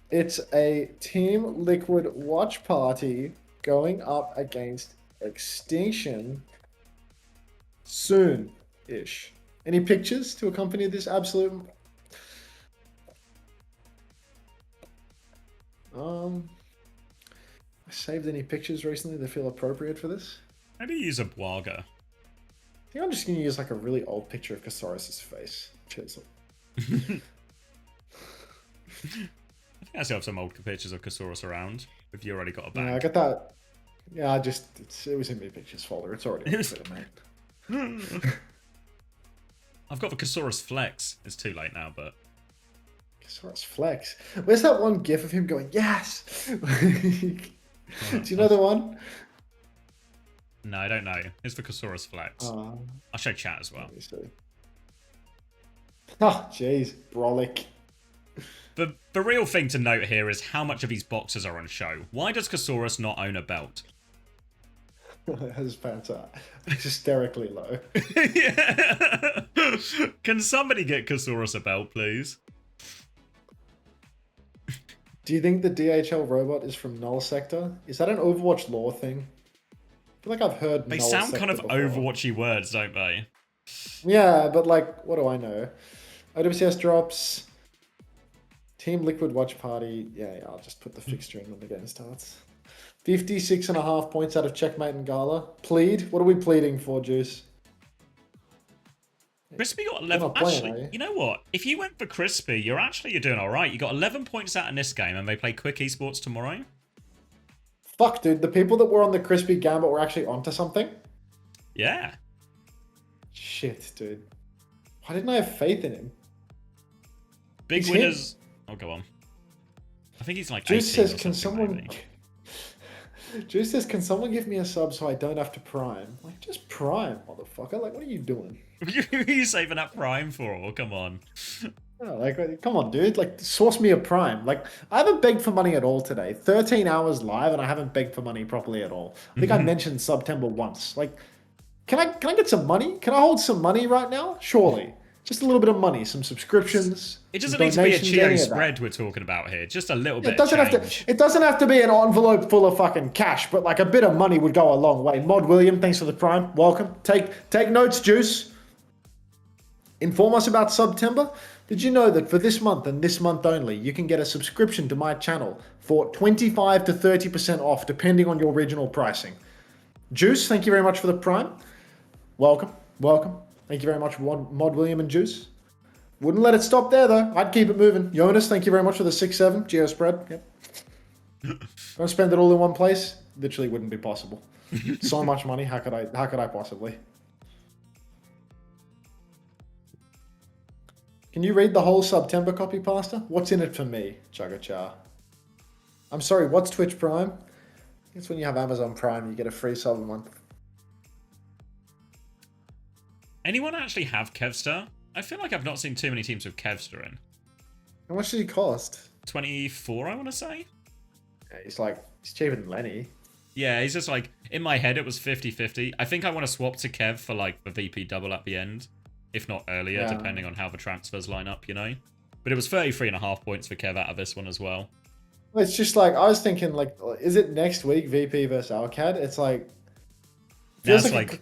It's a Team Liquid watch party going up against Extinction soon-ish. Any pictures to accompany this absolute... I saved any pictures recently that feel appropriate for this? Maybe use a Bwaga. I think I'm just going to use like a really old picture of Casaurus' face. Cheers. I think I still have some old pictures of Casaurus around. If you already got a bag. Yeah, I got that. Yeah, it was in my pictures folder. It's already mate. I've got the Casaurus Flex. It's too late now, but... Casaurus Flex. Where's that one gif of him going, yes? Do you know the one? No, I don't know. It's for Casaurus Flex. I'll show chat as well. Let me see. Oh, jeez. Brolic. The real thing to note here is how much of these boxes are on show. Why does Casaurus not own a belt? His pants are hysterically low. Yeah. Can somebody get Casaurus a belt, please? Do you think the DHL robot is from Null Sector? Is that an Overwatch lore thing? I feel like I've heard They Null sound Sector kind of before. Overwatchy words, don't they? Yeah, but like, what do I know? OWCS drops. Team Liquid Watch Party. Yeah, I'll just put the fixture in when the game starts. 56.5 points out of Checkmate and Gala. Plead? What are we pleading for, Juice? Crispy got You're 11. not playing, Actually, are you? you know what? If you went for Crispy, you're doing all right. You got 11 points out in this game, and they play Quick Esports tomorrow. Fuck, dude. The people that were on the Crispy Gambit were actually onto something? Yeah. Shit, dude. Why didn't I have faith in him? Big He's winners. Oh, go on. I think he's like Juice 18 says, or can something, someone... maybe. Juice says, can someone give me a sub so I don't have to prime? Like, just prime, motherfucker. Like, what are you doing? Who are you saving up Prime for? Oh, come on. Oh, like, come on, dude. Like, source me a prime. Like, I haven't begged for money at all today. 13 hours live, and I haven't begged for money properly at all. I think I mentioned September once. Like, can I get some money? Can I hold some money right now? Surely. Just a little bit of money, some subscriptions. It doesn't some need to be a donations, Cheeto any of that. spread we're talking about here. Just a little bit It doesn't of have change. to. It doesn't have to be an envelope full of fucking cash, but like a bit of money would go a long way. Mod William, thanks for the prime. Welcome. Take notes, Juice. Inform us about September. Did you know that for this month and this month only, you can get a subscription to my channel for 25 to 30% off, depending on your original pricing. Juice, thank you very much for the prime. Welcome. Thank you very much, Mod William and Juice. Wouldn't let it stop there, though. I'd keep it moving. Jonas, thank you very much for the 6-7 geo spread. Yep. Don't spend it all in one place. Literally wouldn't be possible. So much money. How could I possibly? Can you read the whole September copy, Pastor? What's in it for me, Chugga-Char? I'm sorry, what's Twitch Prime? It's when you have Amazon Prime, you get a free sub a month. Anyone actually have Kevstar? I feel like I've not seen too many teams with Kevstar in. How much did he cost? 24, I want to say? Yeah, he's cheaper than Lenny. Yeah, he's just like, in my head it was 50-50. I think I want to swap to Kev for like the VP double at the end. If not earlier, Yeah. depending on how the transfers line up, you know? But it was 33.5 points for Kev out of this one as well. Well, it's just like, I was thinking, like, is it next week, VP versus Alcad? It's like, feels That's like it could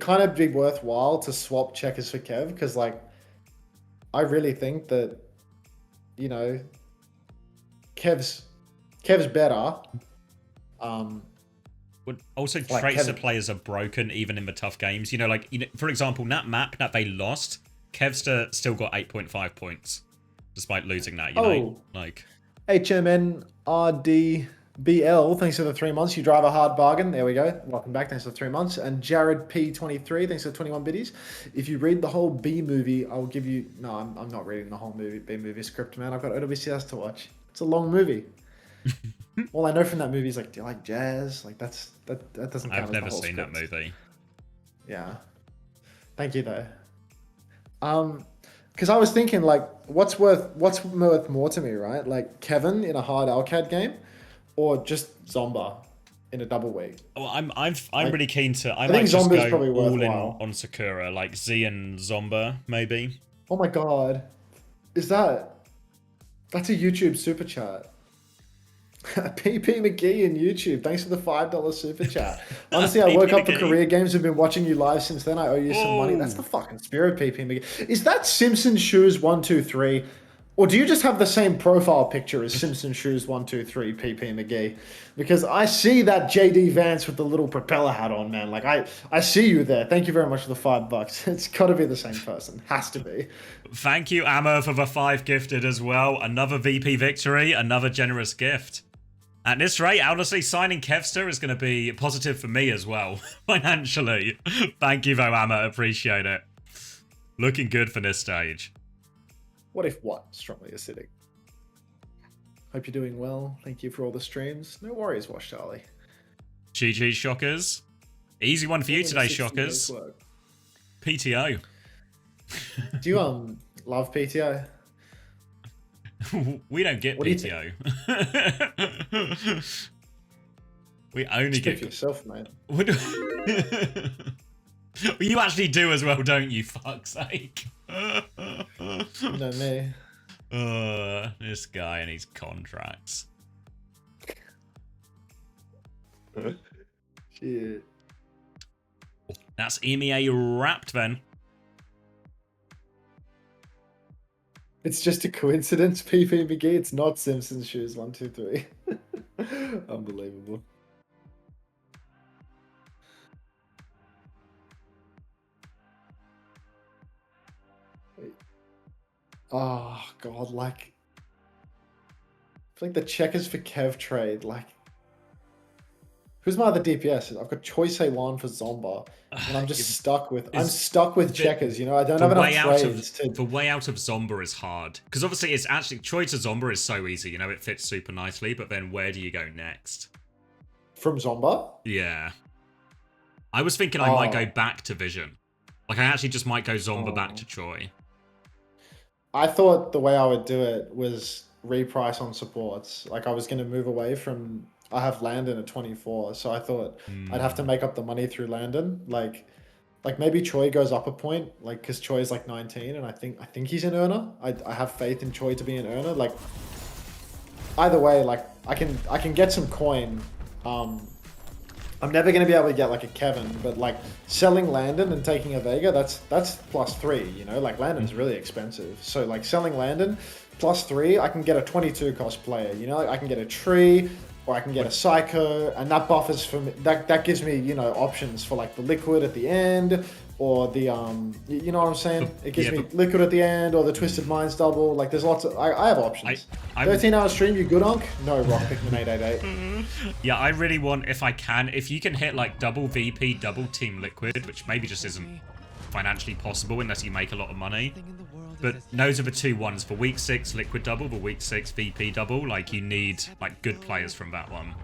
kind of be worthwhile to swap checkers for Kev, because, like, I really think that you know, Kev's better. But also, like tracer Kevin. players are broken even in the tough games. You know, like, for example, that map that they lost, Kevster still got 8.5 points despite losing that. You know, like HMNRDBL, thanks for the 3 months. You drive a hard bargain. There we go. Welcome back. Thanks for the 3 months. And Jared P23, thanks for 21 biddies. If you read the whole B movie, I'll give you. No, I'm not reading the whole B movie script, man. I've got OWCS to watch. It's a long movie. All I know from that movie is like, do you like jazz? Like that doesn't count. I've never seen that movie. Yeah. Thank you though. Because I was thinking like, what's worth more to me, right? Like Kevin in a hard Alcad game, or just Zomba in a double week. Well, I'm really keen to. I think might just Zomba's go probably all in worthwhile. on Sakura, like Z and Zomba maybe. Oh my god, that's a YouTube super chat. PP McGee in YouTube. Thanks for the $5 super chat. Honestly, I woke up for career games and been watching you live since then. I owe you some money. That's the fucking spirit, PP McGee. Is that Simpson Shoes 123? Or do you just have the same profile picture as Simpson Shoes 123, PP McGee? Because I see that JD Vance with the little propeller hat on, man. Like, I see you there. Thank you very much for the $5. It's got to be the same person. Has to be. Thank you, Amma, for the 5 gifted as well. Another VP victory, another generous gift. At this rate, honestly, signing Kevster is going to be positive for me as well, financially. Thank you, though, Amma. Appreciate it. Looking good for this stage. What if what? Strongly acidic. Hope you're doing well. Thank you for all the streams. No worries, Wash Charlie. GG, Shockers. Easy one for you today, Shockers. PTO. Do you love PTO? We don't get PTO. We only Speak get for yourself, mate. You actually do as well, don't you? Fuck's sake. You know me. This guy and his contracts. Shit. That's EMEA wrapped then. It's just a coincidence, PP McGee. It's not Simpsons Shoes 123. Unbelievable. Oh god, like I feel like the checkers for Kev trade, like who's my other DPS? I've got Choice A1 for Zomba, and I'm just stuck with checkers, you know. I don't have enough trades to. The way out of Zomba is hard because obviously it's actually Choice to Zomba is so easy, you know, it fits super nicely. But then where do you go next? From Zomba? Yeah, I was thinking I might go back to Vision. Like I actually just might go Zomba back to Choi. I thought the way I would do it was reprice on supports. Like I was going to move away from. I have Landon at 24, so I thought I'd have to make up the money through Landon. Like maybe Choi goes up a point, like because Choi is like 19, and I think he's an earner. I have faith in Choi to be an earner. Like either way, like I can get some coin. I'm never going to be able to get like a Kevin, but like selling Landon and taking a Vega, that's +3, you know, like Landon's really expensive. So like selling Landon +3, I can get a 22 cost player, you know, like I can get a tree or I can get a Psycho, and that buffers for me, that gives me, you know, options for like the liquid at the end or the, you know what I'm saying? It gives me liquid at the end or the Twisted Minds double. Like there's lots of, I have options. 13-hour stream, you good, Onk? No, Rock Pikmin 888. Yeah, I really want, if you can hit like double VP, double Team Liquid, which maybe just isn't financially possible unless you make a lot of money. But those are the 2 ones. For week 6 Liquid double, for week 6 VP double, like you need like good players from that one.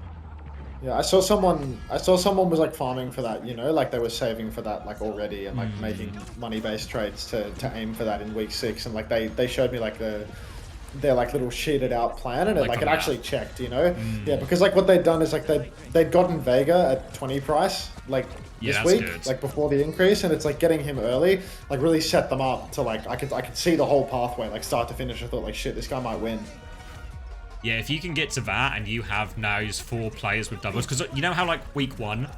Yeah, I saw someone was like farming for that, you know, like they were saving for that like already and like making money-based trades to aim for that in week 6, and like they showed me like their like little sheeted out plan, and it actually checked, you know. Yeah, because like what they'd done is like they'd gotten Vega at 20 price like this week, good. like before the increase, and it's like getting him early like really set them up to like I could see the whole pathway like start to finish. I thought like shit, this guy might win. Yeah, if you can get to that and you have now 4 players with doubles, because you know how like week 1,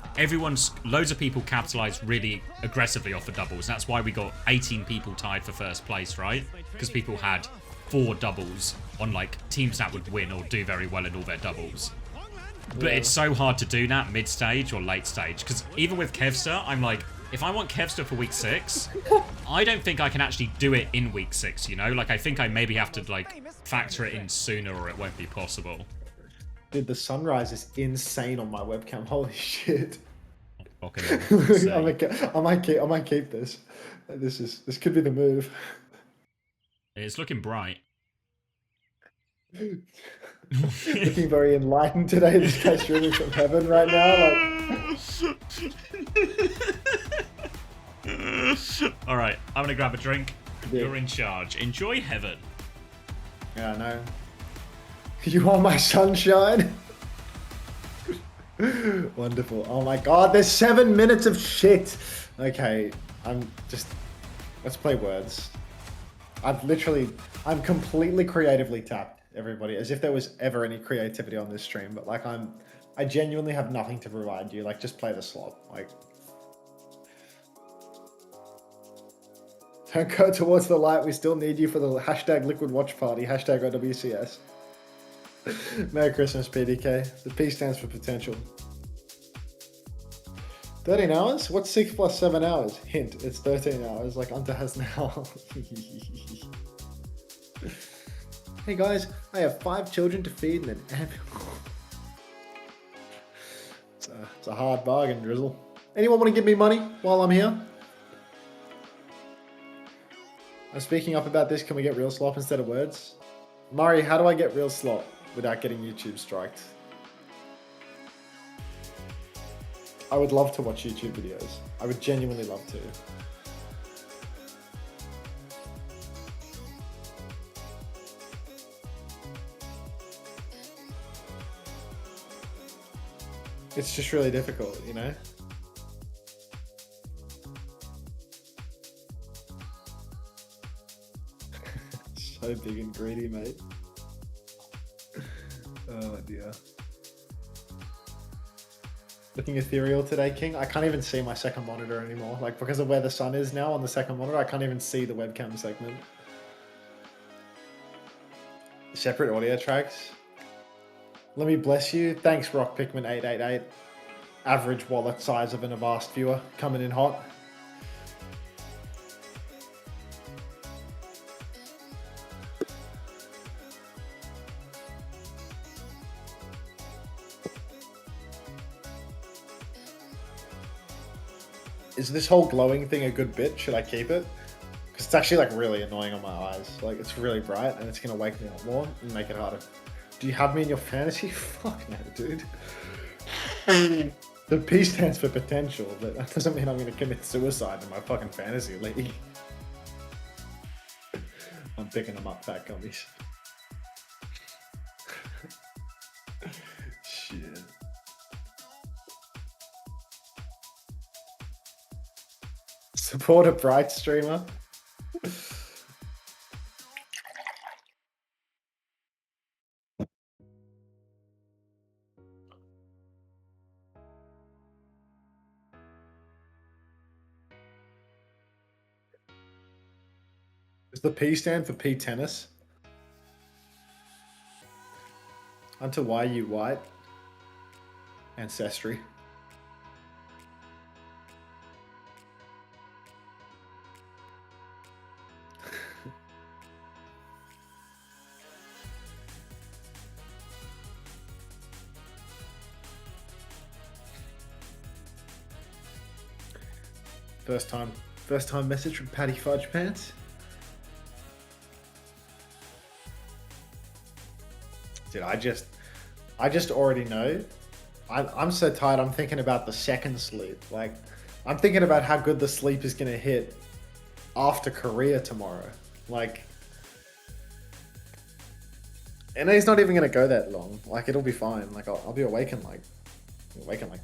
loads of people capitalized really aggressively off the doubles. That's why we got 18 people tied for first place, right? Because people had 4 doubles on like teams that would win or do very well in all their doubles. But it's so hard to do that mid-stage or late stage, because even with Kevster, I'm like, if I want Kevster for week 6, I don't think I can actually do it in week 6, you know? Like, I think I maybe have to, like, factor it in sooner or it won't be possible. Dude, the sunrise is insane on my webcam. Holy shit. Okay, I might keep this. This could be the move. It's looking bright. Looking very enlightened today. This guy's streaming from heaven right now. All right, I'm gonna grab a drink. Yeah. You're in charge. Enjoy heaven. Yeah, I know. You are my sunshine. Wonderful. Oh my god, there's 7 minutes of shit. Okay, let's play words. I'm completely creatively tapped, everybody, as if there was ever any creativity on this stream, but like I genuinely have nothing to provide you. Like, just play the slot. Like, don't go towards the light. We still need you for the hashtag liquid watch party, hashtag OWCS. Merry Christmas, PDK. The P stands for potential. 13 hours? What's 6 plus 7 hours? Hint, it's 13 hours, like Hunter has now. Hey guys, I have 5 children to feed and an ambulance. It's a hard bargain, Drizzle. Anyone want to give me money while I'm here? I'm speaking up about this. Can we get real slop instead of words? Mari, how do I get real slop without getting YouTube striked? I would love to watch YouTube videos. I would genuinely love to. It's just really difficult, you know? So big and greedy, mate. Oh dear. Looking ethereal today, King. I can't even see my second monitor anymore. Like, because of where the sun is now on the second monitor, I can't even see the webcam segment. Separate audio tracks. Let me bless you. Thanks, Rock Pikmin 888. Average wallet size of an Avast viewer coming in hot. Is this whole glowing thing a good bit? Should I keep it? Because it's actually like really annoying on my eyes. Like, it's really bright and it's gonna wake me up more and make it harder. Do you have me in your fantasy? Fuck no, dude. The P stands for potential, but that doesn't mean I'm gonna commit suicide in my fucking fantasy league. I'm picking them up, fat gummies. Shit. Support a bright streamer. Does the P stand for P tennis? Unto why you white? Ancestry. First time message from Patty Fudge Pants. Dude, I just already know. I'm so tired. I'm thinking about the second sleep. Like, I'm thinking about how good the sleep is gonna hit after Korea tomorrow. Like, and it's not even gonna go that long. Like, it'll be fine. Like, I'll be awake in like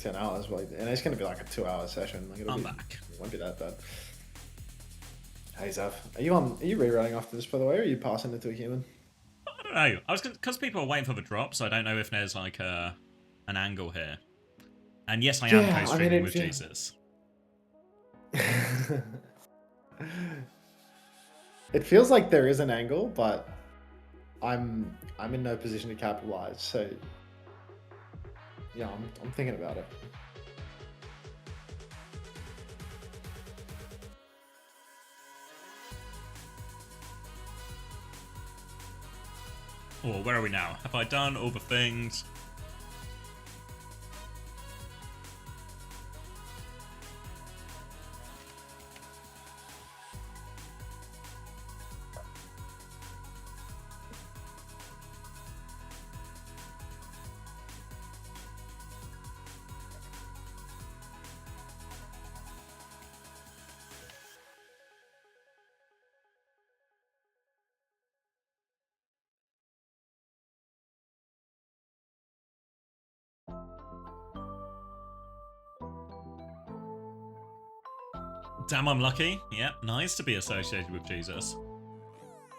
10 hours. Like, and it's gonna be like a 2-hour session. Like, I'm back. It won't be that bad. Hey Zav, are you rerunning after this, by the way, or are you passing it to a human? I don't know. I was because people are waiting for the drop, so I don't know if there's like an angle here. And yes, I am co-streaming with Jesus. It feels like there is an angle, but I'm in no position to capitalize. So yeah, I'm thinking about it. Oh, where are we now? Have I done all the things? Damn, I'm lucky. Yep, nice to be associated with Jesus.